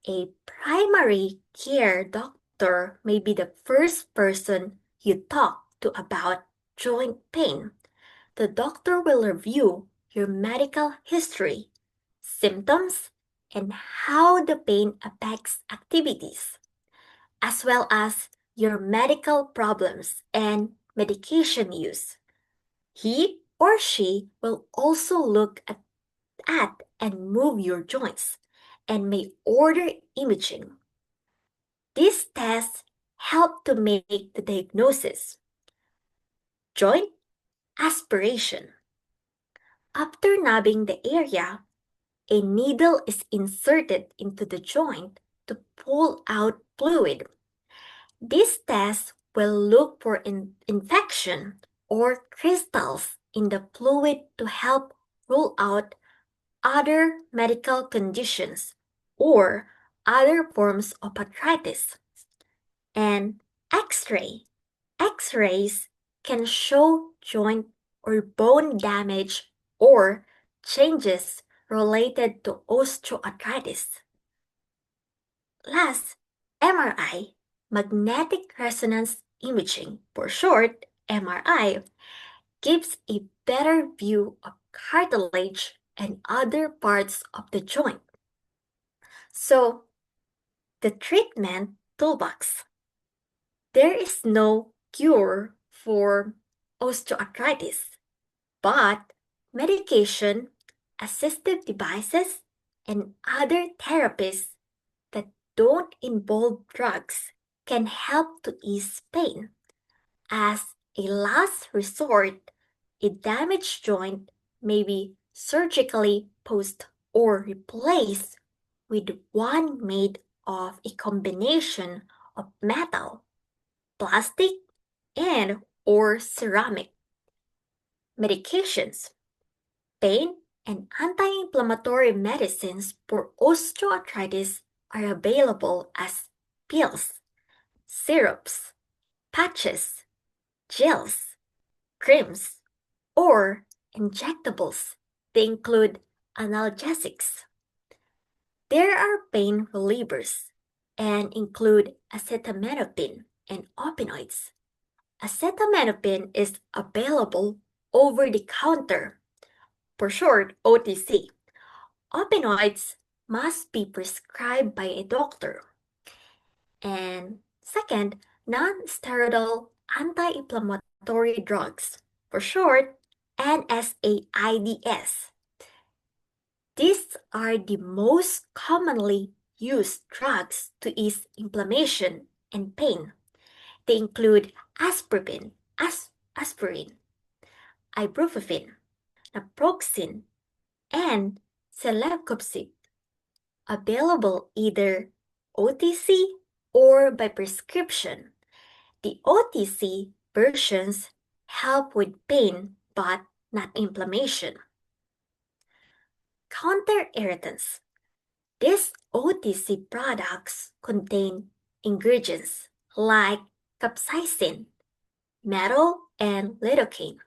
B: A primary care doctor may be the first person you talk to about joint pain. The doctor will review your medical history, symptoms, and how the pain affects activities, as well as your medical problems and medication use. He or she will also look at and move your joints and may order imaging. These tests help to make the diagnosis. Joint aspiration. After numbing the area, a needle is inserted into the joint to pull out fluid. This test will look for infection or crystals in the fluid to help rule out other medical conditions or other forms of arthritis. And X-ray. X-rays can show joint or bone damage or changes related to osteoarthritis. Last, MRI, magnetic resonance imaging, for short, MRI, gives a better view of cartilage and other parts of the joint. So, the treatment toolbox. There is no cure for osteoarthritis, but medication, assistive devices, and other therapies that don't involve drugs can help to ease pain. As a last resort, a damaged joint may be surgically post or replaced with one made of a combination of metal, plastic, and or ceramic. Medications. Pain and anti-inflammatory medicines for osteoarthritis are available as pills, syrups, patches, gels, creams, or injectables. They include analgesics. There are pain relievers and include acetaminophen and opioids. Acetaminophen is available over the counter, for short OTC. Opioids must be prescribed by a doctor. And second, non-steroidal anti-inflammatory drugs, for short NSAIDs. These are the most commonly used drugs to ease inflammation and pain. They include aspirin, ibuprofen, naproxen, and celecoxib, available either OTC or by prescription. The OTC versions help with pain but not inflammation. Counter irritants. These OTC products contain ingredients like capsaicin, metal, and lidocaine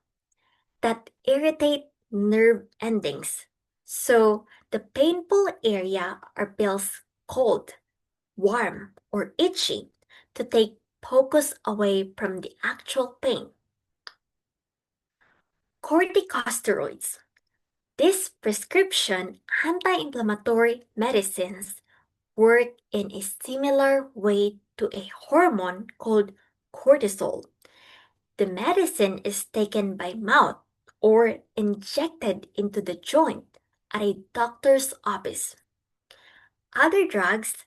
B: that irritate nerve endings. So the painful area are feels cold, warm, or itchy to take focus away from the actual pain. Corticosteroids. These prescription anti-inflammatory medicines work in a similar way to a hormone called cortisol. The medicine is taken by mouth or injected into the joint at a doctor's office. Other drugs,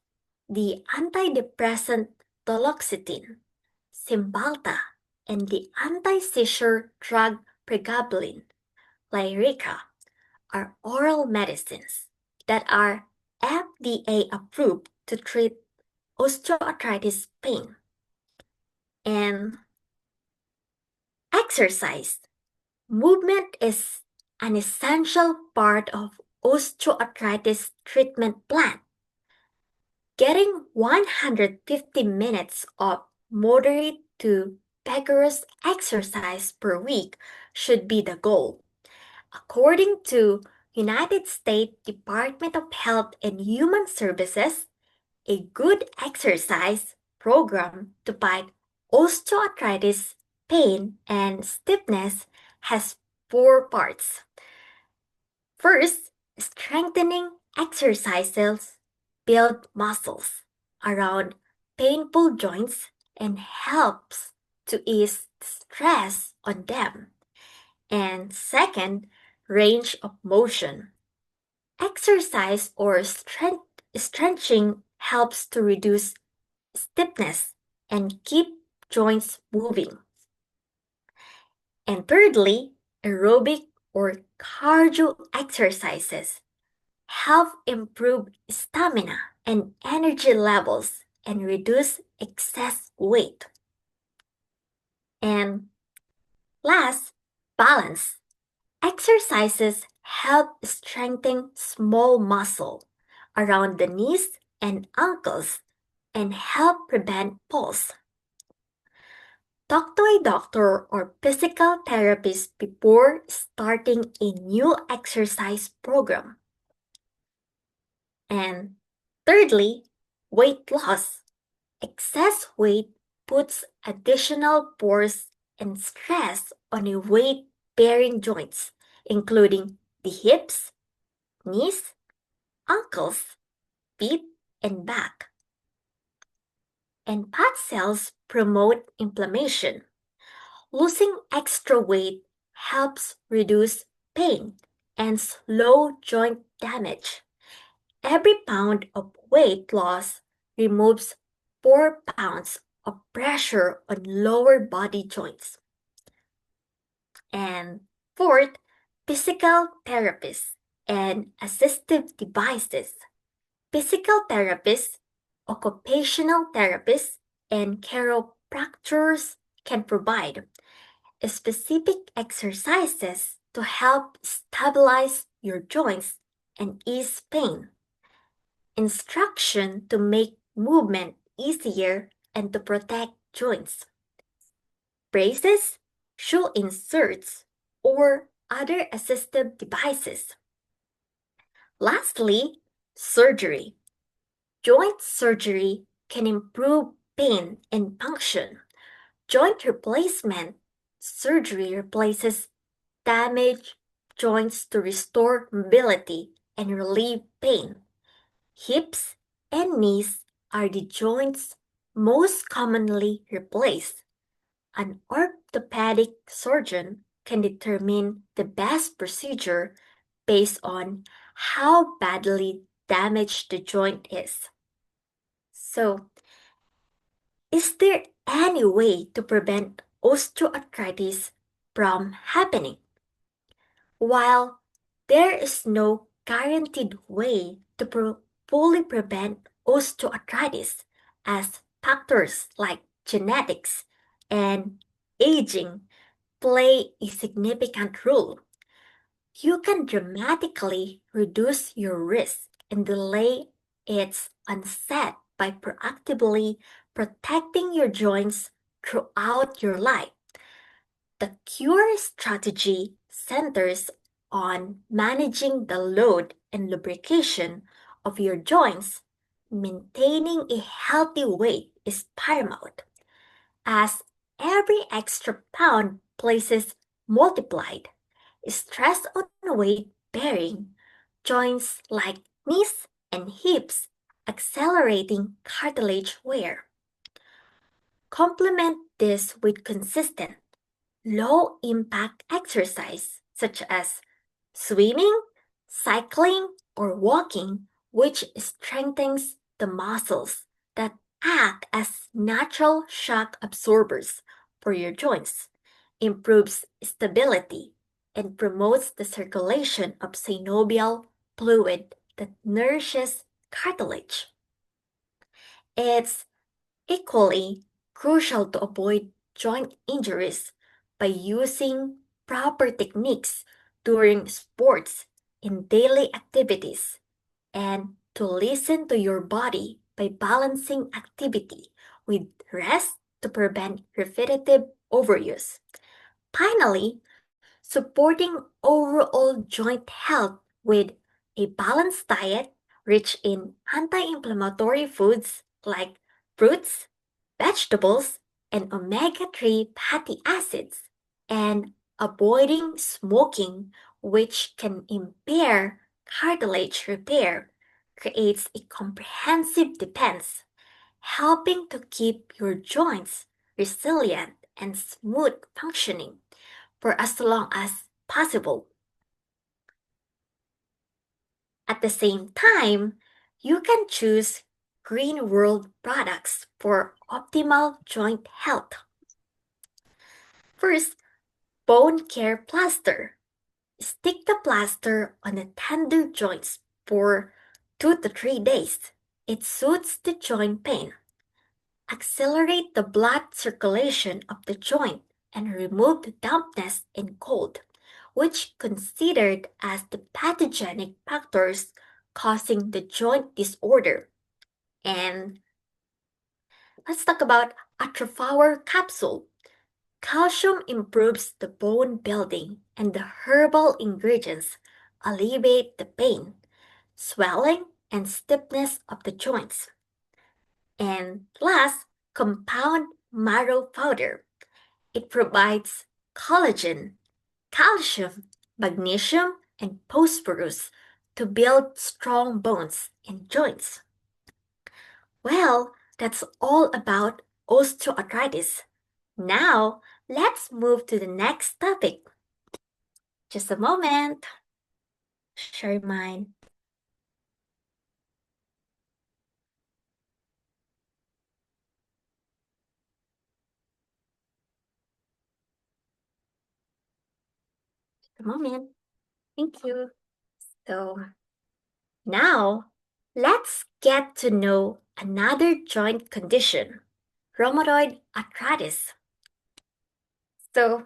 B: the antidepressant duloxetine, Cymbalta, and the anti-seizure drug pregabalin, Lyrica, are oral medicines that are FDA approved to treat osteoarthritis pain. And exercise. Movement is an essential part of osteoarthritis treatment plan. Getting 150 minutes of moderate to vigorous exercise per week should be the goal. According to United States Department of Health and Human Services, a good exercise program to fight osteoarthritis, pain, and stiffness has four parts. First, strengthening exercises build muscles around painful joints and helps to ease stress on them. And second, range of motion. Exercise or stretching helps to reduce stiffness and keep joints moving. And thirdly, aerobic or cardio exercises help improve stamina and energy levels and reduce excess weight. And last, balance. Exercises help strengthen small muscle around the knees and ankles and help prevent falls. Talk to a doctor or physical therapist before starting a new exercise program. And thirdly, weight loss. Excess weight puts additional force and stress on a weight-bearing joints, including the hips, knees, ankles, feet, and back. And fat cells promote inflammation. Losing extra weight helps reduce pain and slow joint damage. Every pound of weight loss removes 4 pounds of pressure on lower body joints. And fourth, physical therapists and assistive devices. Physical therapists, occupational therapists, and chiropractors can provide specific exercises to help stabilize your joints and ease pain. Instruction to make movement easier and to protect joints. Braces, shoe inserts, or other assistive devices. Lastly, surgery. Joint surgery can improve pain and function. Joint replacement surgery replaces damaged joints to restore mobility and relieve pain. Hips and knees are the joints most commonly replaced. An orthopedic surgeon can determine the best procedure based on how badly damaged the joint is. So, is there any way to prevent osteoarthritis from happening? While there is no guaranteed way to fully prevent osteoarthritis, as factors like genetics and aging play a significant role, you can dramatically reduce your risk and delay its onset by proactively protecting your joints throughout your life. The cure strategy centers on managing the load and lubrication of your joints. Maintaining a healthy weight is paramount, as every extra pound places multiplied stress on weight bearing joints like knees and hips, accelerating cartilage wear. Complement this with consistent, low impact exercise such as swimming, cycling, or walking, which strengthens the muscles that act as natural shock absorbers for your joints, improves stability, and promotes the circulation of synovial fluid that nourishes cartilage. It's equally crucial to avoid joint injuries by using proper techniques during sports in daily activities and to listen to your body by balancing activity with rest to prevent repetitive overuse. Finally, supporting overall joint health with a balanced diet rich in anti inflammatory foods like fruits, vegetables, and omega 3 fatty acids, and avoiding smoking, which can impair cartilage repair, creates a comprehensive defense, helping to keep your joints resilient and smooth functioning for as long as possible. At the same time, you can choose Green World products for optimal joint health. First, bone care plaster. Stick the plaster on the tender joints for 2 to 3 days. It soothes the joint pain, accelerate the blood circulation of the joint, and remove the dampness and cold, which considered as the pathogenic factors causing the joint disorder. And let's talk about Atropower capsule. Calcium improves the bone building, and the herbal ingredients alleviate the pain, swelling, and stiffness of the joints. And last, compound marrow powder. It provides collagen, calcium, magnesium, and phosphorus to build strong bones and joints. Well, that's all about osteoarthritis. Now, let's move to the next topic. Just a moment. Share mine. Just a moment. Thank you. So, now let's get to know another joint condition, rheumatoid arthritis. So,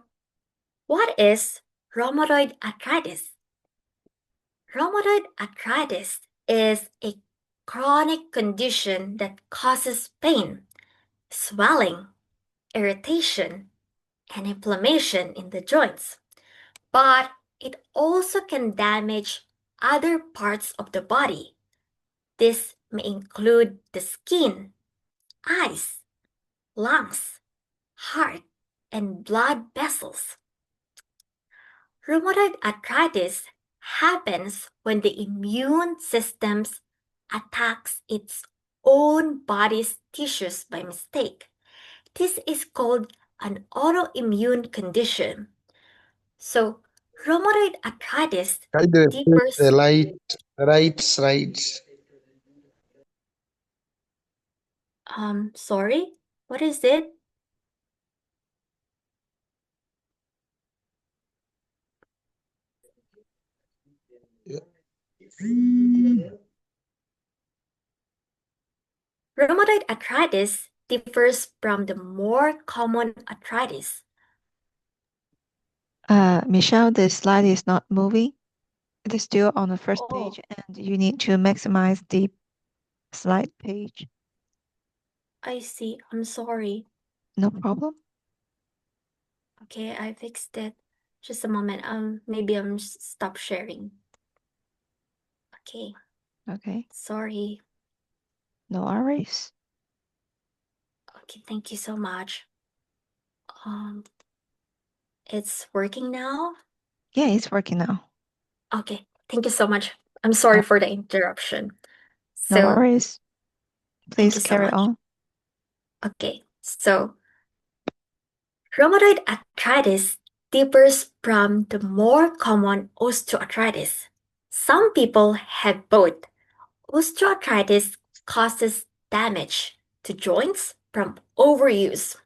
B: what is rheumatoid arthritis? Rheumatoid arthritis is a chronic condition that causes pain, swelling, irritation, and inflammation in the joints. But it also can damage other parts of the body. This may include the skin, eyes, lungs, heart, and blood vessels. Rheumatoid arthritis happens when the immune system attacks its own body's tissues by mistake. This is called an autoimmune condition. So, rheumatoid arthritis
C: The
B: differs.
C: rights.
B: Sorry, what is it? Rheumatoid arthritis differs from the more common arthritis.
A: Michelle, the slide is not moving. It is still on the first
B: Oh,
A: page, and you need to maximize the slide page.
B: I see. I'm sorry.
A: No problem.
B: Okay, I fixed it. Just a moment. Maybe I'm stop sharing. Okay,
A: Okay,
B: sorry.
A: no worries.
B: Okay, thank you so much. It's working now.
A: Yeah, it's working now.
B: Okay, thank you so much. I'm sorry
A: No,
B: for the interruption.
A: no
B: So,
A: worries.
B: thank you
A: Please
B: so
A: carry
B: much.
A: on.
B: Okay, so rheumatoid arthritis differs from the more common osteoarthritis. Some people have both. Osteoarthritis causes damage to joints from overuse.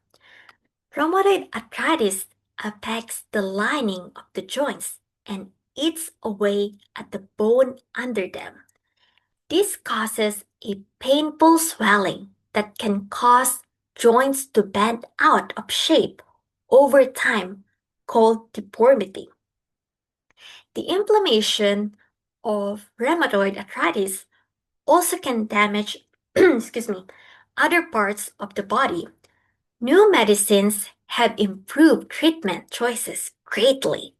B: Rheumatoid arthritis affects the lining of the joints and eats away at the bone under them. This causes a painful swelling, that can cause joints to bend out of shape over time, called deformity. The inflammation of rheumatoid arthritis also can damage excuse me, other parts of the body. New medicines have improved treatment choices greatly,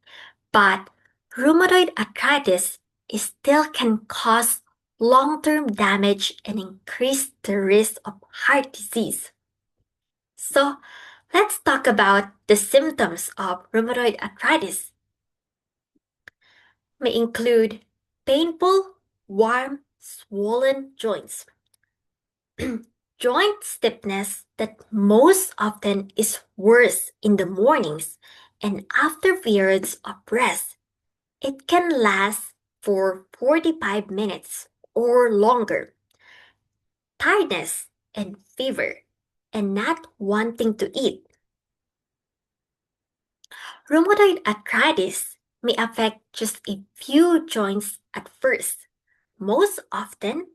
B: but rheumatoid arthritis still can cause long-term damage and increase the risk of heart disease. So, let's talk about the symptoms of rheumatoid arthritis. May include painful, warm, swollen joints, joint stiffness that most often is worse in the mornings and after periods of rest. It can last for 45 minutes or longer. Tiredness and fever, and not wanting to eat. Rheumatoid arthritis may affect just a few joints at first. Most often,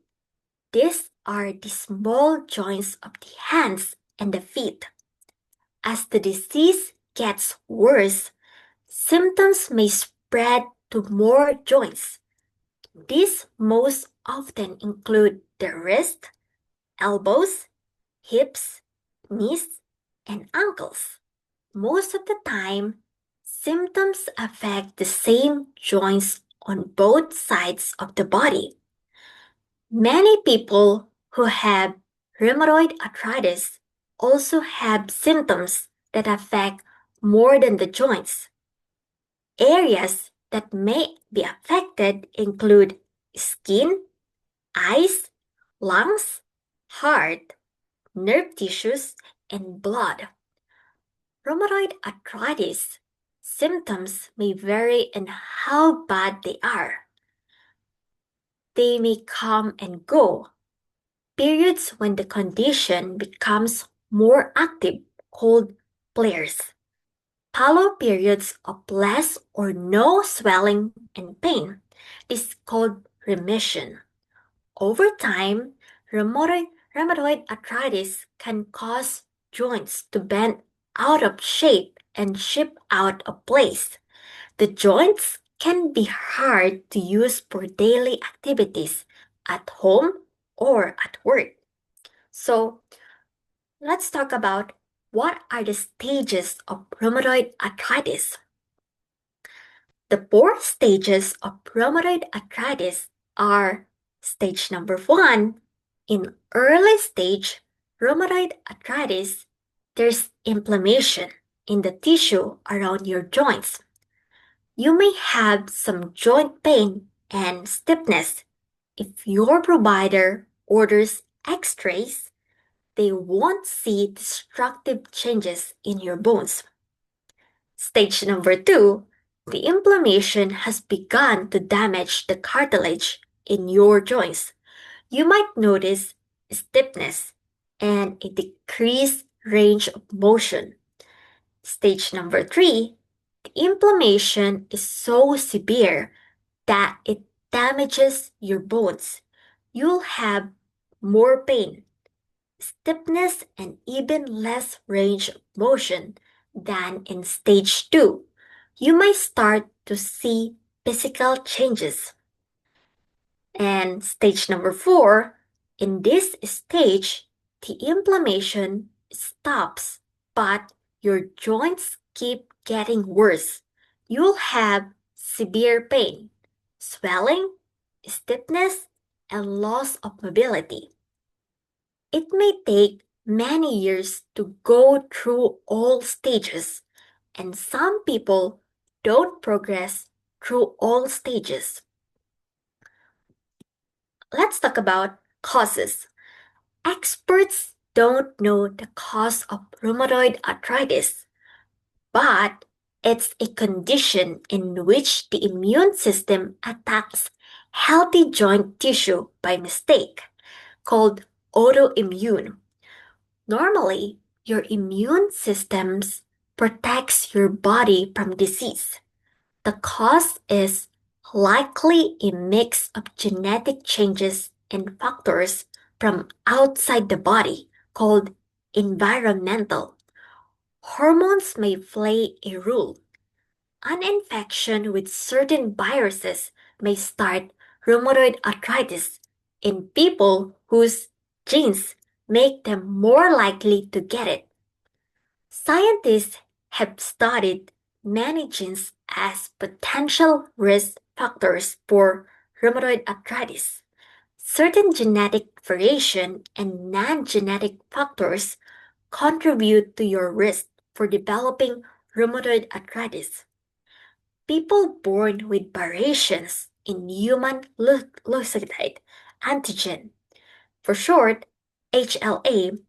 B: these are the small joints of the hands and the feet. As the disease gets worse, symptoms may spread to more joints. These most often include the wrist, elbows, hips, knees, and ankles. Most of the time, symptoms affect the same joints on both sides of the body. Many people who have rheumatoid arthritis also have symptoms that affect more than the joints. Areas that may be affected include skin, eyes, lungs, heart, nerve tissues, and blood. Rheumatoid arthritis symptoms may vary in how bad they are. They may come and go. Periods when the condition becomes more active, called flares. Follow periods of less or no swelling and pain. This is called remission. Over time, rheumatoid arthritis can cause joints to bend out of shape and shift out of place. The joints can be hard to use for daily activities at home or at work. So, let's talk about what are the stages of rheumatoid arthritis. The four stages of rheumatoid arthritis are stage number 1. In early stage rheumatoid arthritis, there's inflammation in the tissue around your joints. You may have some joint pain and stiffness. If your provider orders x-rays, they won't see destructive changes in your bones. Stage number 2, the inflammation has begun to damage the cartilage in your joints. You might notice stiffness and a decreased range of motion. Stage number 3, the inflammation is so severe that it damages your bones. You'll have more pain, stiffness, and even less range of motion than in stage 2. You may start to see physical changes. And stage number 4, in this stage, the inflammation stops, but your joints keep getting worse. You'll have severe pain, swelling, stiffness, and loss of mobility. It may take many years to go through all stages, and some people don't progress through all stages. Let's talk about causes. Experts don't know the cause of rheumatoid arthritis, but it's a condition in which the immune system attacks healthy joint tissue by mistake, called autoimmune. Normally, your immune system protects your body from disease. The cause is likely a mix of genetic changes and factors from outside the body called environmental. Hormones may play a role. An infection with certain viruses may start rheumatoid arthritis in people whose genes make them more likely to get it. Scientists have studied many genes as potential risk factors for rheumatoid arthritis. Certain genetic variation and non-genetic factors contribute to your risk for developing rheumatoid arthritis. People born with variations in human leukocyte antigen, for short, HLA,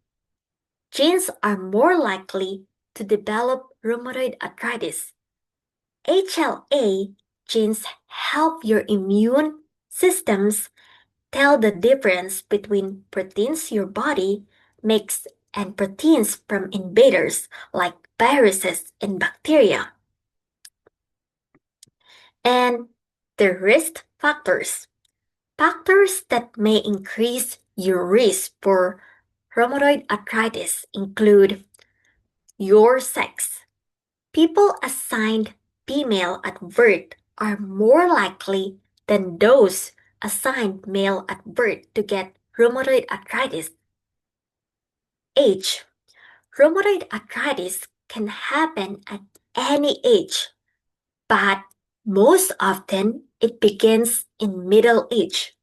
B: genes are more likely to develop rheumatoid arthritis. HLA genes help your immune systems tell the difference between proteins your body makes and proteins from invaders like viruses and bacteria. And the risk factors. Factors that may increase your risk for rheumatoid arthritis include your sex. People assigned female at birth are more likely than those assigned male at birth to get rheumatoid arthritis. Age. Rheumatoid arthritis can happen at any age, but most often it begins in middle age.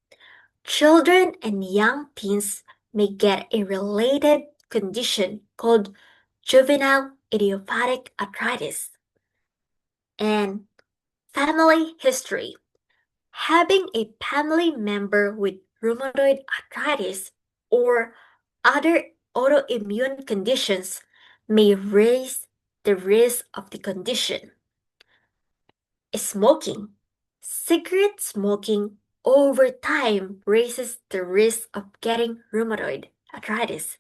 B: Children and young teens may get a related condition called juvenile idiopathic arthritis. And family history. Having a family member with rheumatoid arthritis or other autoimmune conditions may raise the risk of the condition. Smoking. Cigarette smoking over time raises the risk of getting rheumatoid arthritis.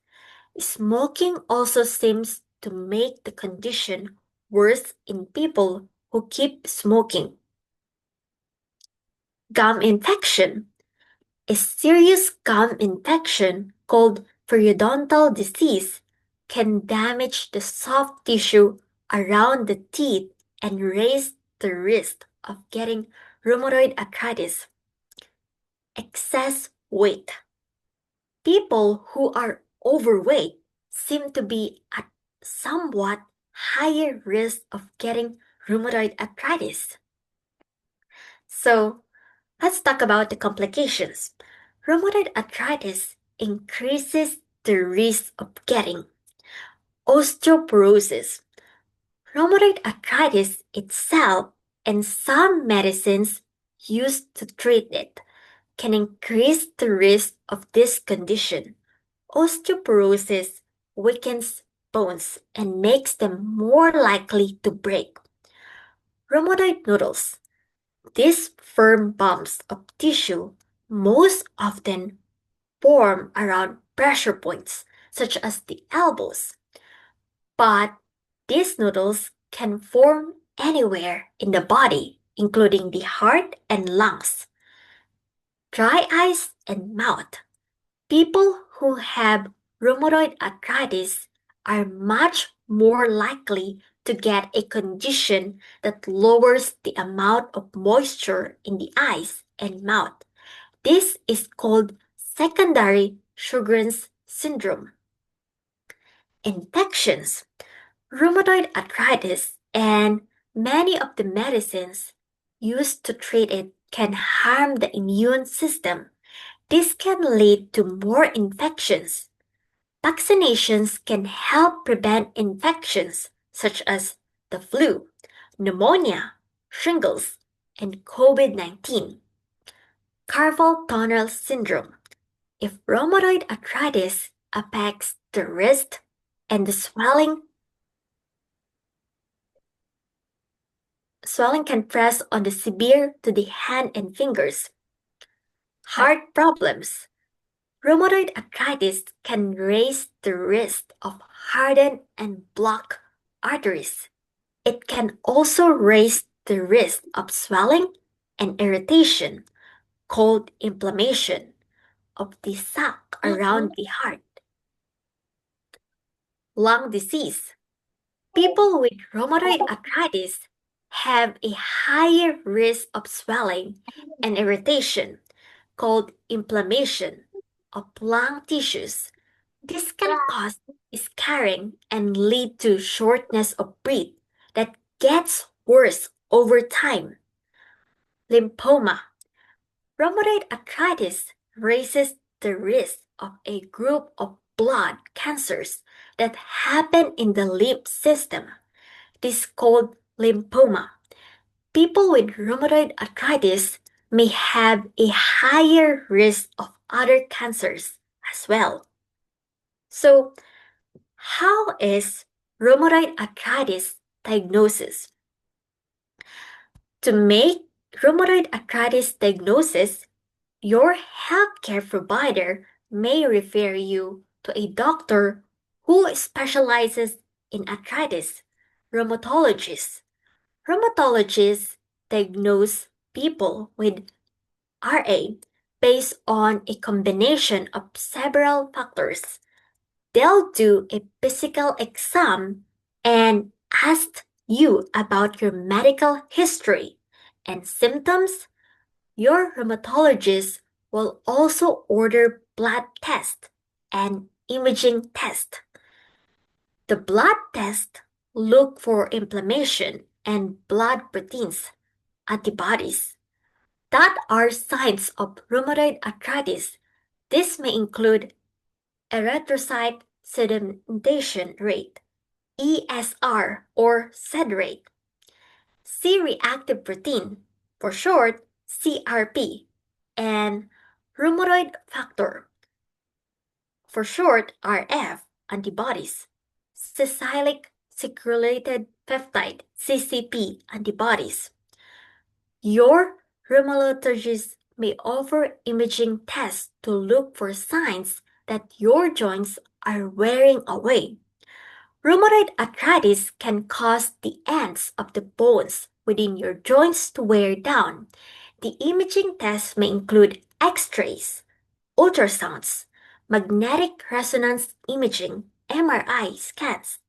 B: Smoking also seems to make the condition worse in people who keep smoking. Gum infection. A serious gum infection called periodontal disease can damage the soft tissue around the teeth and raise the risk of getting rheumatoid arthritis. Excess weight. People who are overweight seem to be at somewhat higher risk of getting rheumatoid arthritis. So, let's talk about the complications. Rheumatoid arthritis increases the risk of getting osteoporosis. Rheumatoid arthritis itself and some medicines used to treat it can increase the risk of this condition. Osteoporosis weakens bones and makes them more likely to break. Rheumatoid noodles. These firm bumps of tissue most often form around pressure points, such as the elbows. But these noodles can form anywhere in the body, including the heart and lungs. Dry eyes and mouth. People who have rheumatoid arthritis are much more likely to get a condition that lowers the amount of moisture in the eyes and mouth. This is called secondary Sjogren's syndrome. Infections. Rheumatoid arthritis and many of the medicines used to treat it can harm the immune system. This can lead to more infections. Vaccinations can help prevent infections such as the flu, pneumonia, shingles, and COVID-19. Carpal tunnel syndrome. If rheumatoid arthritis affects the wrist and the swelling can press on the severe to the hand and fingers. Heart problems. Rheumatoid arthritis can raise the risk of hardened and blocked arteries. It can also raise the risk of swelling and irritation, called inflammation. of the sac around the heart. Lung disease. People with rheumatoid arthritis have a higher risk of swelling and irritation called inflammation of lung tissues. This can cause scarring and lead to shortness of breath that gets worse over time. Lymphoma. Rheumatoid arthritis raises the risk of a group of blood cancers that happen in the lymph system. This is called lymphoma. People with rheumatoid arthritis may have a higher risk of other cancers as well. So, how is rheumatoid arthritis diagnosis? To make rheumatoid arthritis diagnosis, your healthcare provider may refer you to a doctor who specializes in arthritis, rheumatologist. Rheumatologists diagnose people with RA based on a combination of several factors. They'll do a physical exam and ask you about your medical history and symptoms. Your rheumatologist will also order blood tests and imaging tests. The blood tests look for inflammation and blood proteins, antibodies, that are signs of rheumatoid arthritis. This may include erythrocyte sedimentation rate, ESR or SED rate, C-reactive protein, for short CRP, and rheumatoid factor, for short RF, antibodies, cyclic circulated peptide, CCP antibodies. Your rheumatologist may offer imaging tests to look for signs that your joints are wearing away. Rheumatoid arthritis can cause the ends of the bones within your joints to wear down. The imaging tests may include x-rays, ultrasounds, magnetic resonance imaging, MRI scans.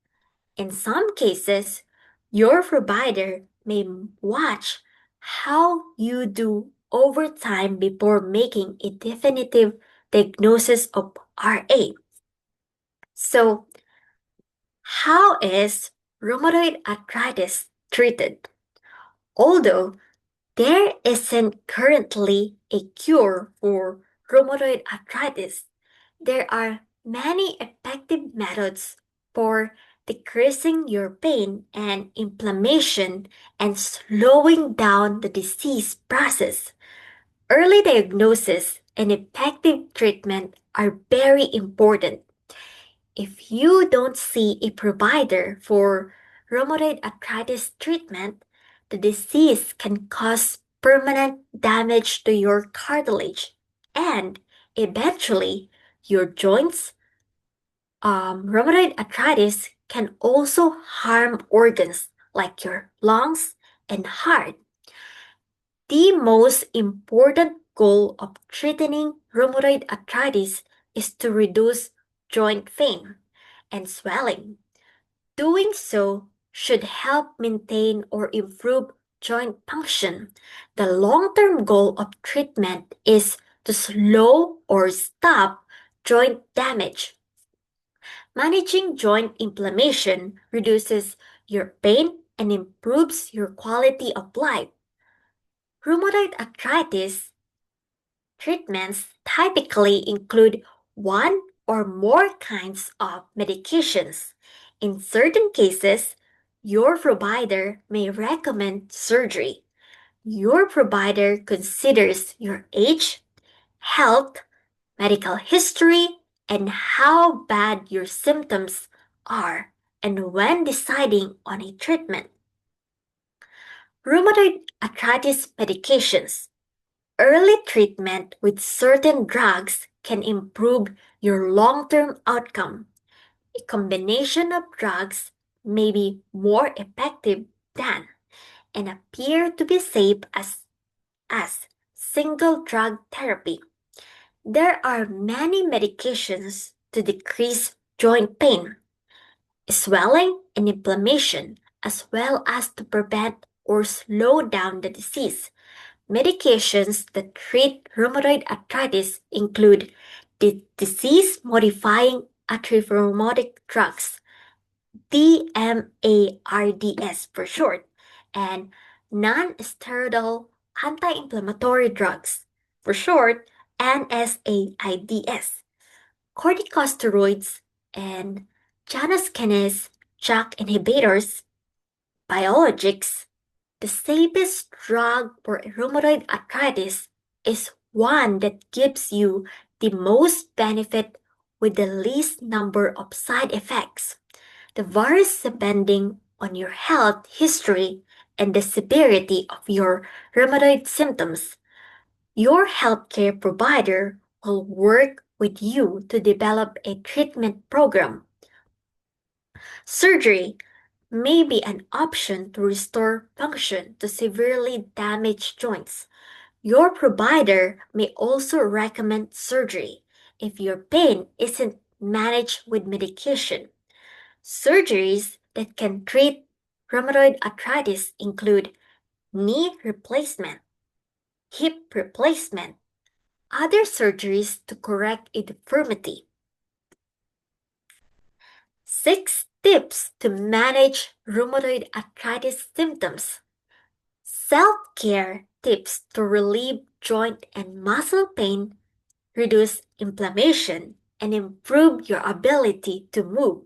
B: In some cases, your provider may watch how you do over time before making a definitive diagnosis of RA. So, how is rheumatoid arthritis treated? Although there isn't currently a cure for rheumatoid arthritis, there are many effective methods for decreasing your pain and inflammation and slowing down the disease process. Early diagnosis and effective treatment are very important. If you don't see a provider for rheumatoid arthritis treatment, the disease can cause permanent damage to your cartilage and eventually your joints. Rheumatoid arthritis can also harm organs like your lungs and heart. The most important goal of treating rheumatoid arthritis is to reduce joint pain and swelling. Doing so should help maintain or improve joint function. The long-term goal of treatment is to slow or stop joint damage. Managing joint inflammation reduces your pain and improves your quality of life. Rheumatoid arthritis treatments typically include one or more kinds of medications. In certain cases, your provider may recommend surgery. Your provider considers your age, health, medical history, and how bad your symptoms are, and when deciding on a treatment. Rheumatoid arthritis medications. Early treatment with certain drugs can improve your long-term outcome. A combination of drugs may be more effective than and appear to be safe as single drug therapy. There are many medications to decrease joint pain, swelling, and inflammation, as well as to prevent or slow down the disease. Medications that treat rheumatoid arthritis include the disease modifying antithrombotic drugs, DMARDs for short, and non steroidal anti inflammatory drugs, for short, NSAIDs, corticosteroids, and Janus kinase JAK inhibitors, biologics. The safest drug for rheumatoid arthritis is one that gives you the most benefit with the least number of side effects. The varies depending on your health history and the severity of your rheumatoid symptoms. Your healthcare provider will work with you to develop a treatment program. Surgery may be an option to restore function to severely damaged joints. Your provider may also recommend surgery if your pain isn't managed with medication. Surgeries that can treat rheumatoid arthritis include knee replacement, hip replacement, other surgeries to correct a deformity. 6 tips to manage rheumatoid arthritis symptoms. Self-care tips to relieve joint and muscle pain, reduce inflammation, and improve your ability to move.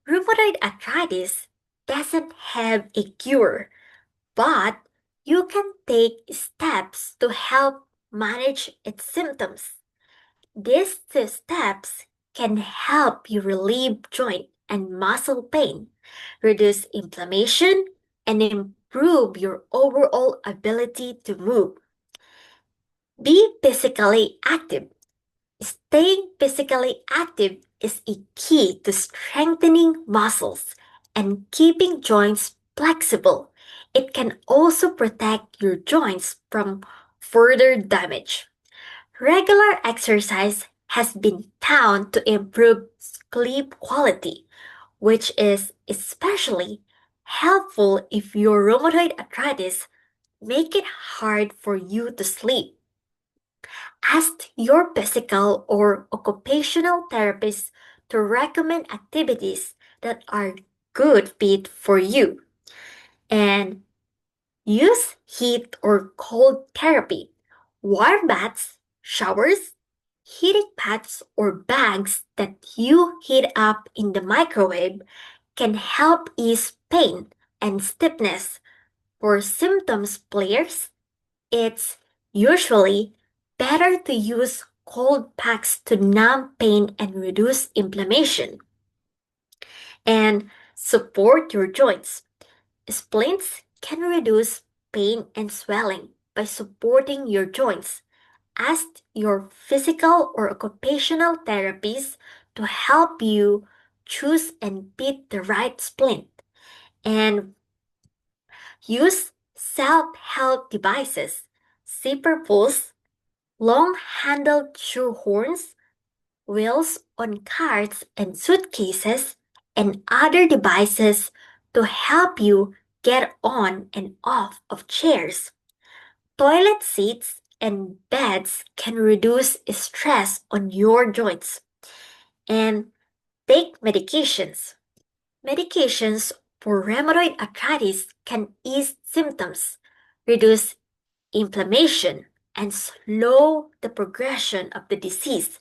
B: Rheumatoid arthritis doesn't have a cure, but you can take steps to help manage its symptoms. These steps can help you relieve joint and muscle pain, reduce inflammation, and improve your overall ability to move. Be physically active. Staying physically active is a key to strengthening muscles and keeping joints flexible. It can also protect your joints from further damage. Regular exercise has been found to improve sleep quality, which is especially helpful if your rheumatoid arthritis make it hard for you to sleep. Ask your physical or occupational therapist to recommend activities that are good fit for you. And use heat or cold therapy, warm baths, showers, heating pads, or bags that you heat up in the microwave can help ease pain and stiffness. For symptoms players, it's usually better to use cold packs to numb pain and reduce inflammation. And support your joints. Splints can reduce pain and swelling by supporting your joints. Ask your physical or occupational therapist to help you choose and pick the right splint. And use self-help devices, zipper pulls, long-handled shoe horns, wheels on carts and suitcases, and other devices to help you get on and off of chairs. Toilet seats and beds can reduce stress on your joints. And take medications. Medications for rheumatoid arthritis can ease symptoms, reduce inflammation, and slow the progression of the disease.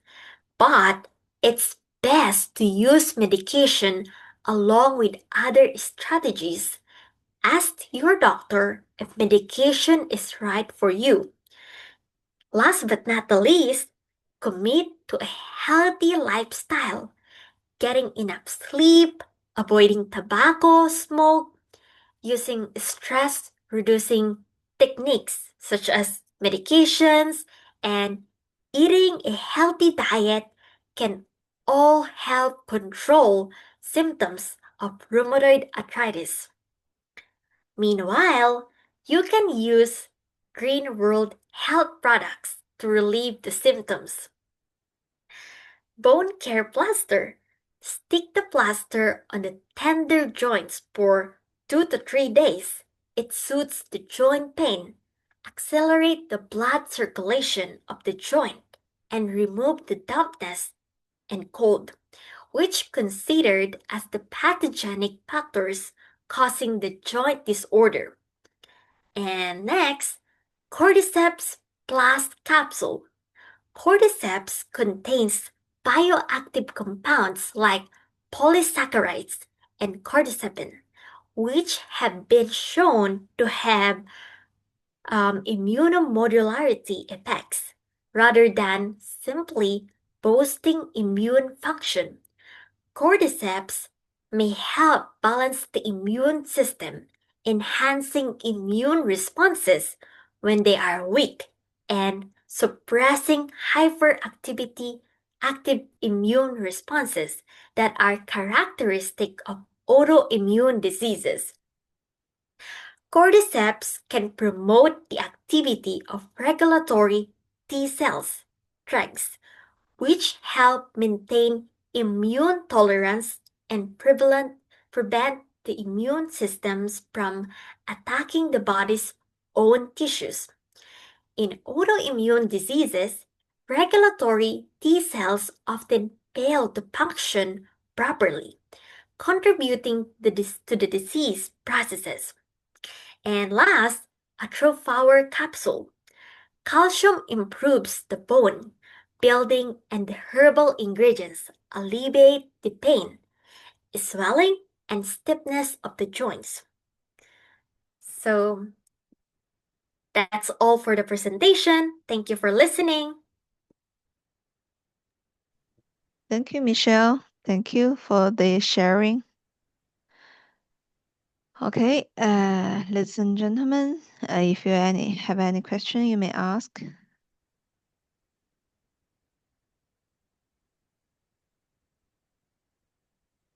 B: But it's best to use medication along with other strategies. Ask your doctor if medication is right for you. Last but not the least, commit to a healthy lifestyle, getting enough sleep, avoiding tobacco smoke, using stress reducing techniques such as medications, and eating a healthy diet can all help control symptoms of rheumatoid arthritis. Meanwhile, you can use Green World health products to relieve the symptoms. Bone care plaster. Stick the plaster on the tender joints for 2 to 3 days. It soothes the joint pain, accelerate the blood circulation of the joint, and remove the dampness and cold, which considered as the pathogenic factors causing the joint disorder. And next, cordyceps blast capsule. Cordyceps contains bioactive compounds like polysaccharides and cordycepin, which have been shown to have immunomodularity effects rather than simply boosting immune function. Cordyceps may help balance the immune system, enhancing immune responses when they are weak and suppressing hyperactivity active immune responses that are characteristic of autoimmune diseases. Cordyceps can promote the activity of regulatory T cells, TREGs, which help maintain immune tolerance and prevent the immune systems from attacking the body's own tissues. In autoimmune diseases, regulatory T cells often fail to function properly, contributing to the disease processes. And last, a Troflower capsule. Calcium improves the bone building and the herbal ingredients alleviate the pain, swelling, and stiffness of the joints. So that's all for the presentation. Thank you for listening.
A: Thank you, Michelle. Thank you for the sharing. Okay, ladies and gentlemen, if you have any question, you may ask.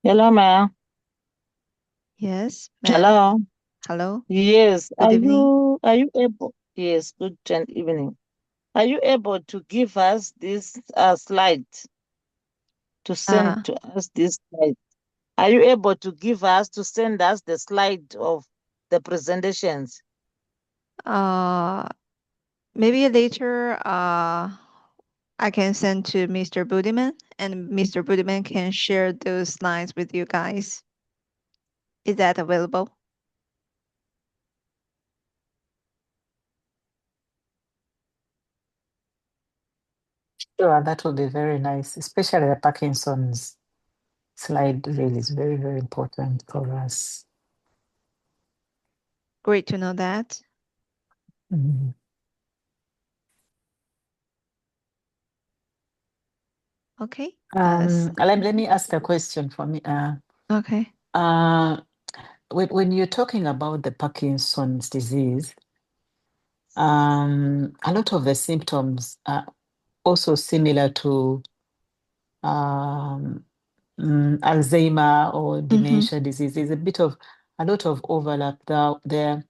C: Hello, ma'am.
A: Yes, ma'am.
C: Hello.
A: Hello.
C: Yes.
A: Good evening.
C: Are you able? Yes. Good evening. Are you able to give us this slide to send
A: Uh,
C: to us this slide? Are you able to send us the slide of the presentations?
A: Maybe later, I can send to Mr. Budiman, and Mr. Budiman can share those slides with you guys. Is that available?
D: Sure, that would be very nice, especially the Parkinson's slide really is very, very important for us.
A: Great to know that.
D: Mhm.
A: Okay.
D: Let me ask a question for me.
A: Okay.
D: When you're talking about the Parkinson's disease, a lot of the symptoms are also similar to Alzheimer or dementia disease. There's a lot of overlap there,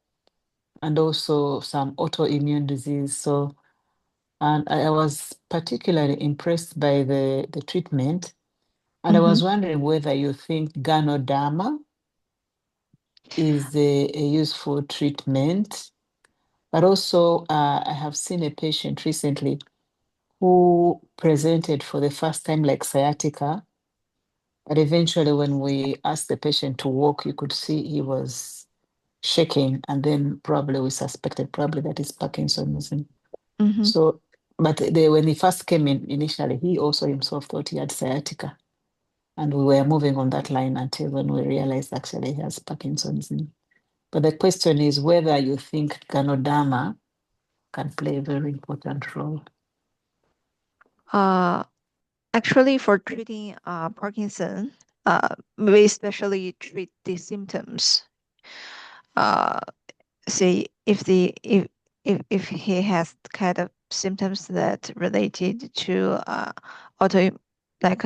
D: and also some autoimmune disease. So, and I was particularly impressed by the treatment, and I was wondering whether you think Ganoderma is a useful treatment. But also, I have seen a patient recently who presented for the first time like sciatica. But eventually, when we asked the patient to walk, you could see he was shaking, and then probably we suspected probably that is Parkinsonism. So, but when he first came in initially, he also himself thought he had sciatica, and we were moving on that line until when we realized actually he has Parkinsonism. But the question is whether you think Ganoderma can play a very important role.
A: Actually, for treating Parkinson, we especially treat the symptoms. Say if he has kind of symptoms that related to auto like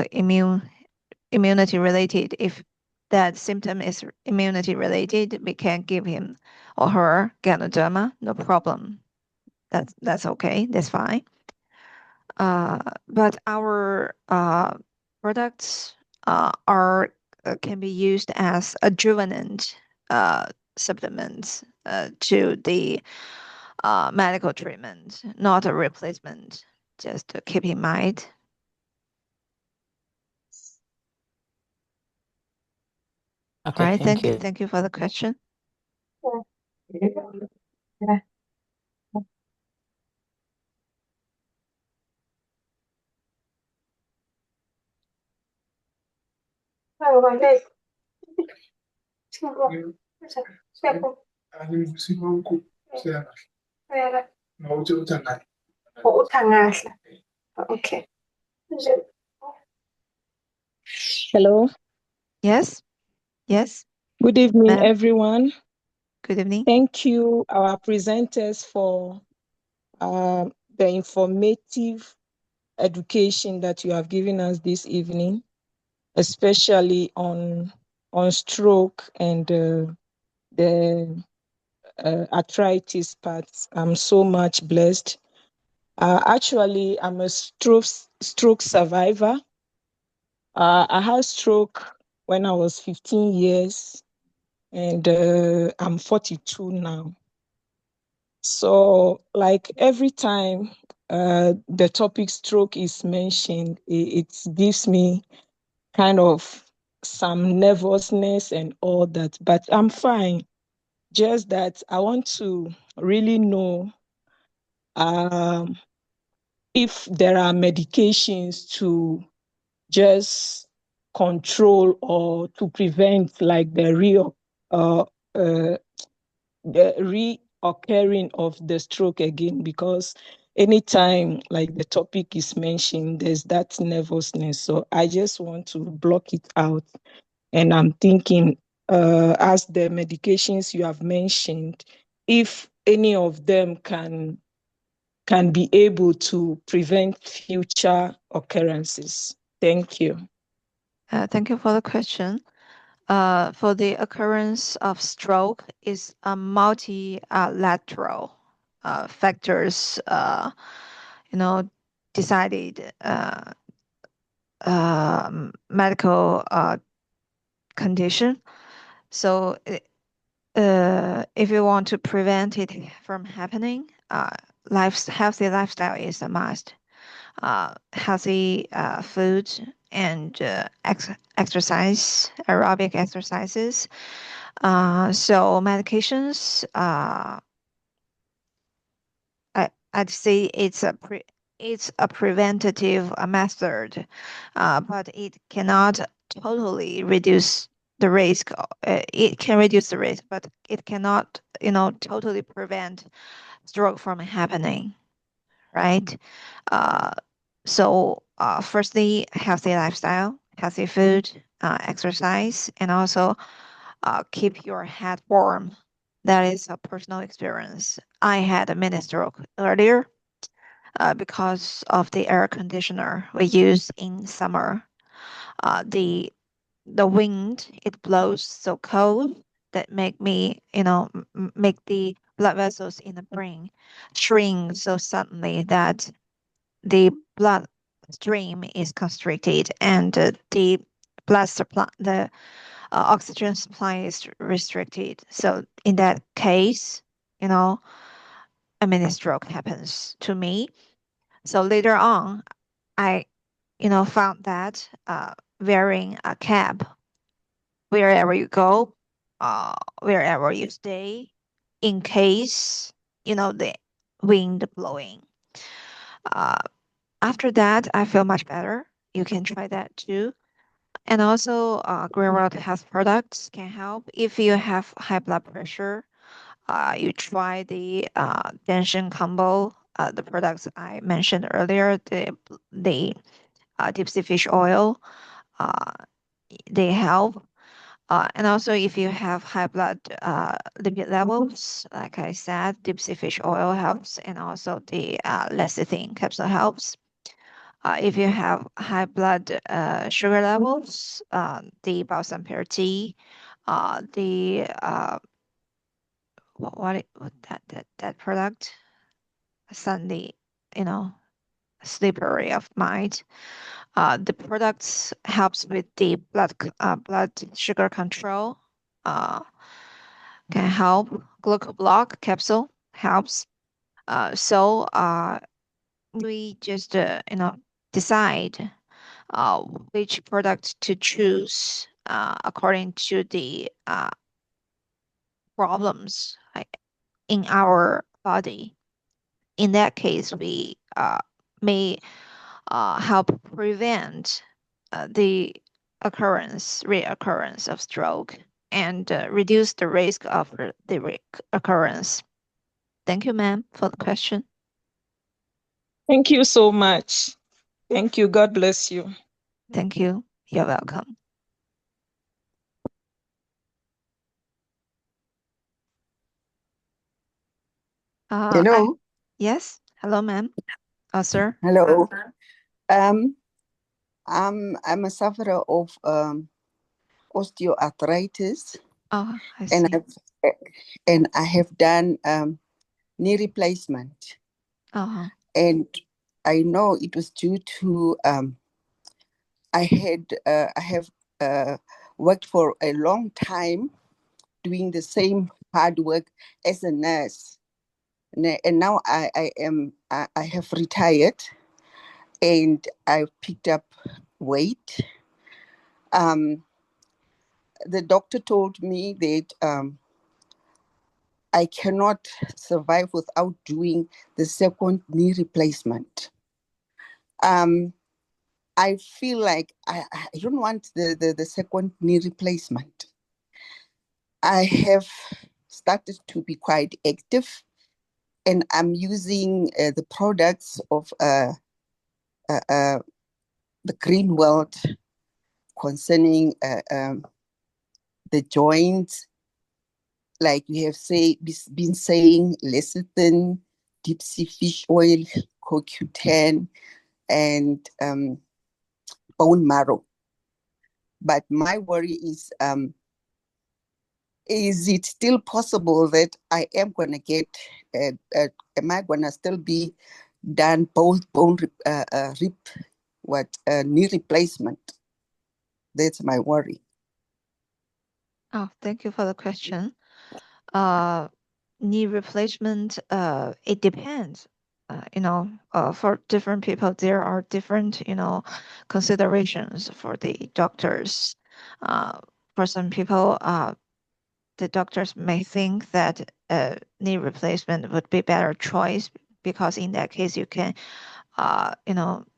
A: immunity related, if that symptom is immunity related, we can give him or her Ganoderma, no problem. That's okay. That's fine. But our products can be used as adjuvant uh, supplements to the medical treatment, not a replacement. Just to keep in mind. All
D: Okay,
A: right,
D: thank you.
A: thank you for the question.
E: Hello.
A: Yes, yes,
E: Good evening,
A: ma'am.
E: everyone.
A: Good evening.
E: Thank you, our presenters, for the informative education that you have given us this evening, especially on stroke and the arthritis parts. I'm so much blessed. Actually, I'm a stroke survivor. I had stroke when I was 15 years, and I'm 42 now. So, like every time the topic stroke is mentioned, it gives me kind of some nervousness and all that, but I'm fine. Just that I want to really know um, if there are medications to just control or to prevent like uh, uh, the reoccurring of the stroke again, because anytime like the topic is mentioned, there's that nervousness. So I just want to block it out. And I'm thinking, as the medications you have mentioned, if any of them can be able to prevent future occurrences. Thank you.
A: Thank you for the question. For the occurrence of stroke is a multilateral factors, decided medical condition. So, if you want to prevent it from happening, healthy lifestyle is a must. Healthy food and exercise, aerobic exercises. So medications, I'd say it's a preventative method, but it cannot totally reduce the risk. It can reduce the risk, but it cannot, totally prevent stroke from happening, right? Uh, so, firstly, healthy lifestyle, healthy food, exercise, and also keep your head warm. That is a personal experience. I had a mini stroke earlier because of the air conditioner we use in summer. The wind, it blows so cold that make me, make the blood vessels in the brain shrink so suddenly that the blood stream is constricted and the blood supply, the oxygen supply is restricted. So in that case, you know, a mini stroke happens to me. So later on, I, found that wearing a cap wherever you go, wherever you stay, in case, the wind blowing. Uh, After that, I feel much better. You can try that too. And also, Greenwood health products can help. If you have high blood pressure, you try the tension combo, the products I mentioned earlier, the deep sea fish oil, uh, they help. And also, if you have high blood lipid levels, like I said, deep sea fish oil helps, and also the lecithin capsule helps. If you have high blood sugar levels, the balsam pear tea, the what that product, suddenly, you know, slippery of mind. The products helps with the blood sugar control. Uh, can help. Glucoblock capsule helps. So we just decide which product to choose according to the problems in our body. In that case, we may help prevent the reoccurrence of stroke and reduce the risk of the occurrence. Thank you, ma'am, for the question.
E: Thank you so much. Thank you. God bless you.
A: Thank you. You're welcome.
F: Hello.
A: Yes. Hello, ma'am. Sir.
F: Hello. Um, I'm a sufferer of osteoarthritis,
A: Oh, I
F: and
A: see.
F: I have done knee replacement,
A: Uh-huh.
F: and I know it was due to I have worked for a long time doing the same hard work as a nurse, and now I have retired, and I've picked up weight. The doctor told me that I cannot survive without doing the second knee replacement. I feel like I don't want the second knee replacement. I have started to be quite active, and I'm using the products of the green world concerning the joints, like you have been saying, lecithin, deep sea fish oil, CoQ10, and bone marrow. But my worry is it still possible that I am going to get, am I going to still be done both knee replacement? That's my worry.
A: Oh, thank you for the question. Knee replacement, it depends. For different people, there are different, considerations for the doctors. For some people, the doctors may think that knee replacement would be better choice because in that case you can,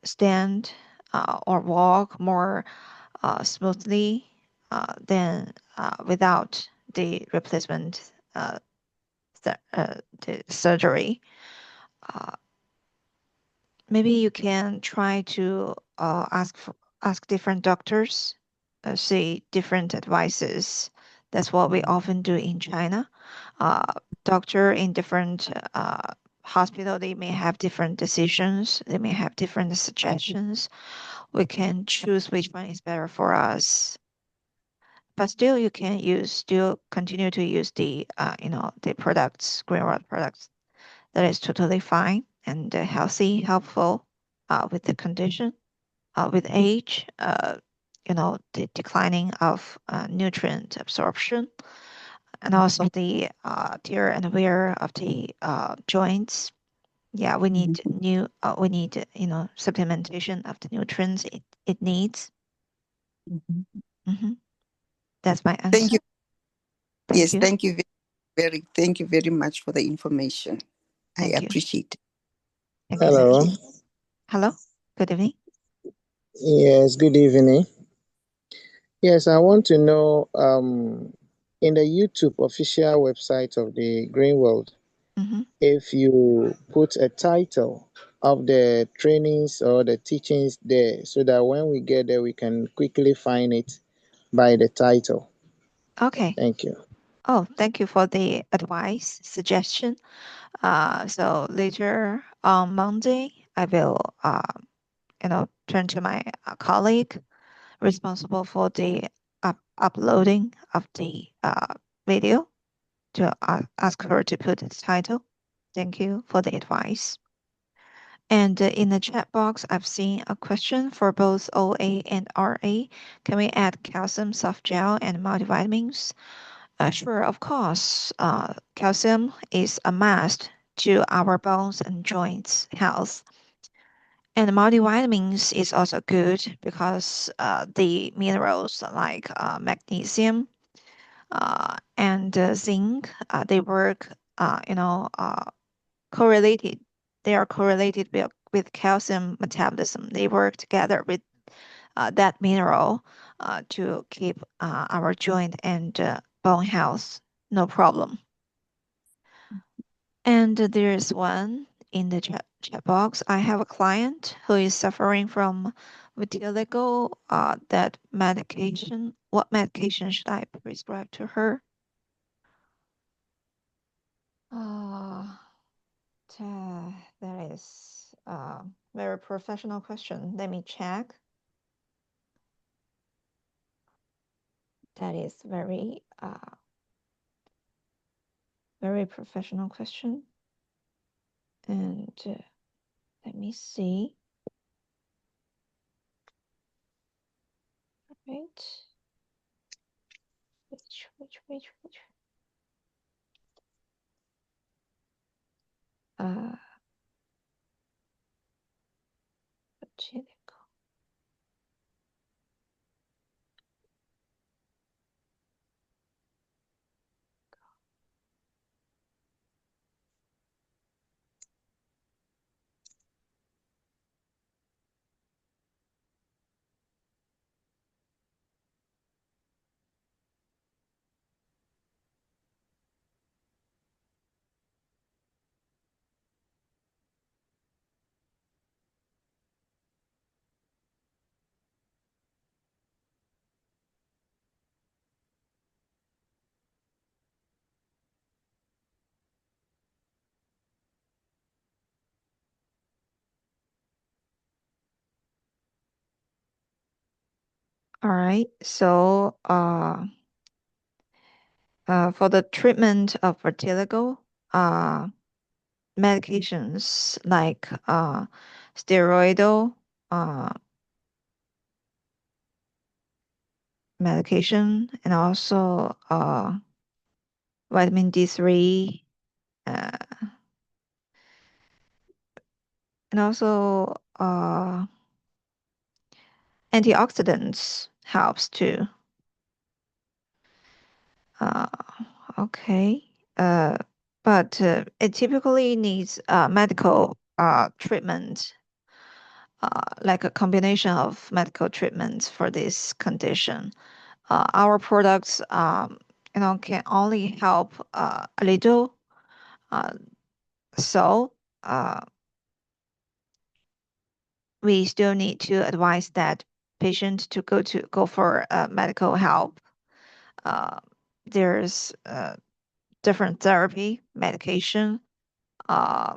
A: stand or walk more smoothly than without the replacement the surgery. Uh, Maybe you can try to ask different doctors, see different advices. That's what we often do in China. Doctor in different hospital, they may have different decisions. They may have different suggestions. We can choose which one is better for us. But still, you can still continue to use the products, green world products. That is totally fine and healthy, helpful with the condition, with age, the declining of nutrient absorption, and also the tear and wear of the joints. Yeah, we need supplementation of the nutrients it needs. Mm-hmm. That's my answer.
F: Thank you.
A: Thank you.
F: Thank you thank you very much for the information.
A: Thank
F: I
A: you.
F: appreciate it.
A: Thank you.
G: Hello.
A: Hello. Good evening.
G: Yes, good evening. Yes, I want to know in the YouTube official website of the Green World, if you put a title of the trainings or the teachings there so that when we get there, we can quickly find it by the title.
A: Okay.
G: Thank you.
A: Oh, thank you for the advice, suggestion. So later on Monday, I will, turn to my colleague responsible for the uploading of the video to ask her to put its title. Thank you for the advice. And in the chat box, I've seen a question for both OA and RA. Can we add calcium soft gel and multivitamins? Sure, of course. Calcium is a must to our bones and joints health. And multivitamins is also good because the minerals like magnesium and zinc, they work, correlated. They are correlated with calcium metabolism. They work together with that mineral to keep our joint and bone health no problem. And there's one in the chat box. I have a client who is suffering from vitiligo. That medication, what medication should I prescribe to her? That is a very professional question. Let me check. That is very professional question. And let me see. Right. Which? Vitiligo. All right. So, for the treatment of vitiligo, medications like steroidal medication and also vitamin D3 uh, and also antioxidants helps too. Okay. But it typically needs medical treatment, like a combination of medical treatments for this condition. Our products, can only help a little. So we still need to advise that patient to go for medical help. There's different therapy, medication, uh,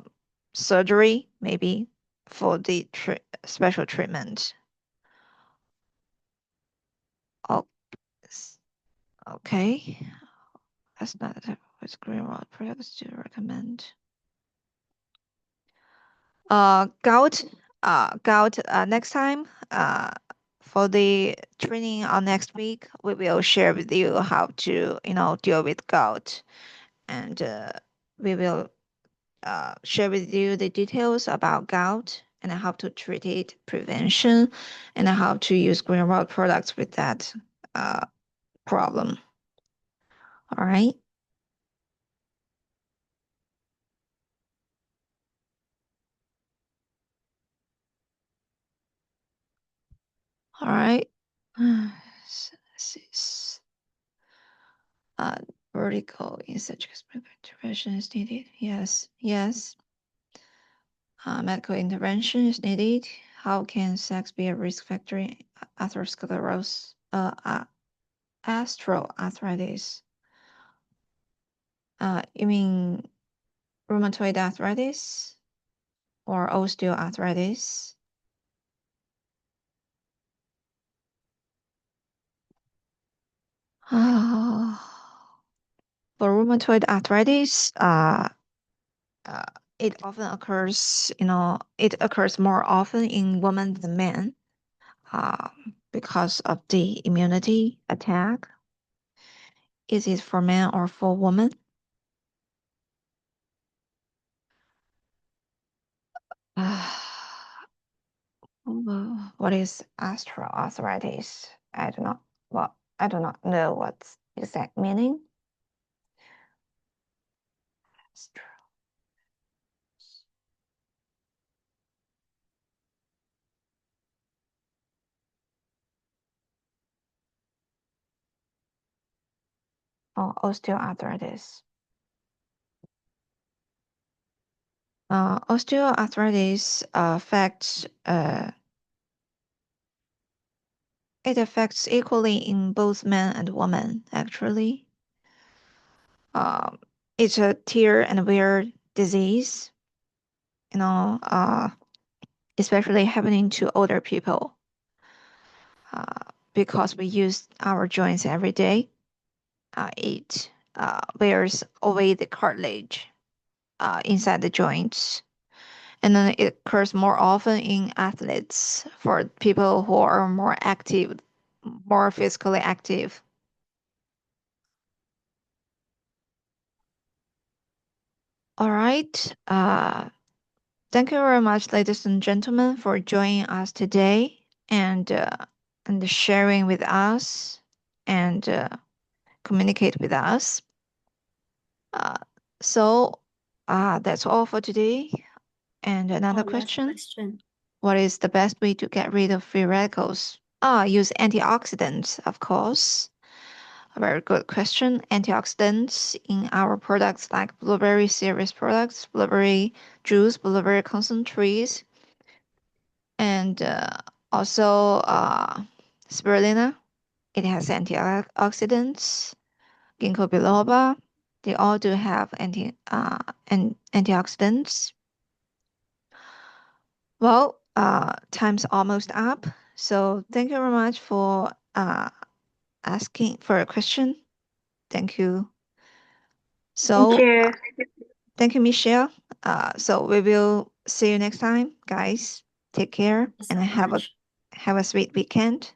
A: surgery, maybe for the special treatment. Oh, okay. That's not the type of green rod products to recommend. Gout. Next time. For the training on next week, we will share with you how to, deal with gout, and we will share with you the details about gout and how to treat it, prevention, and how to use green rod products with that problem. All right. All right. Vertical in such intervention is needed. Yes. Medical intervention is needed. How can sex be a risk factor in atherosclerosis, osteoarthritis? You mean rheumatoid arthritis or osteoarthritis? For rheumatoid arthritis, it often occurs, it occurs more often in women than men, because of the immunity attack. Is it for men or for women? What is osteoarthritis? I do not. Well, I do not know what's exact meaning. Oh, osteoarthritis. Osteoarthritis affects it affects equally in both men and women, actually. It's a tear and wear disease, especially happening to older people, because we use our joints every day. It wears away the cartilage inside the joints. And then it occurs more often in athletes, for people who are more active, more physically active. All right. Thank you very much, ladies and gentlemen, for joining us today and sharing with us and communicate with us. Uh, so that's all for today. And another
B: Last
A: question.
B: question.
A: What is the best way to get rid of free radicals? Use antioxidants, of course. A very good question. Antioxidants in our products like blueberry series products, blueberry juice, blueberry concentrates, and also spirulina. It has antioxidants. Ginkgo biloba. They all do have antioxidants. Well, time's almost up. So thank you very much for asking for a question. Thank you. So
B: Thank you.
A: thank you, Michelle. So we will see you next time, guys. Take care
B: Thank you
A: and
B: so much.
A: have a sweet weekend.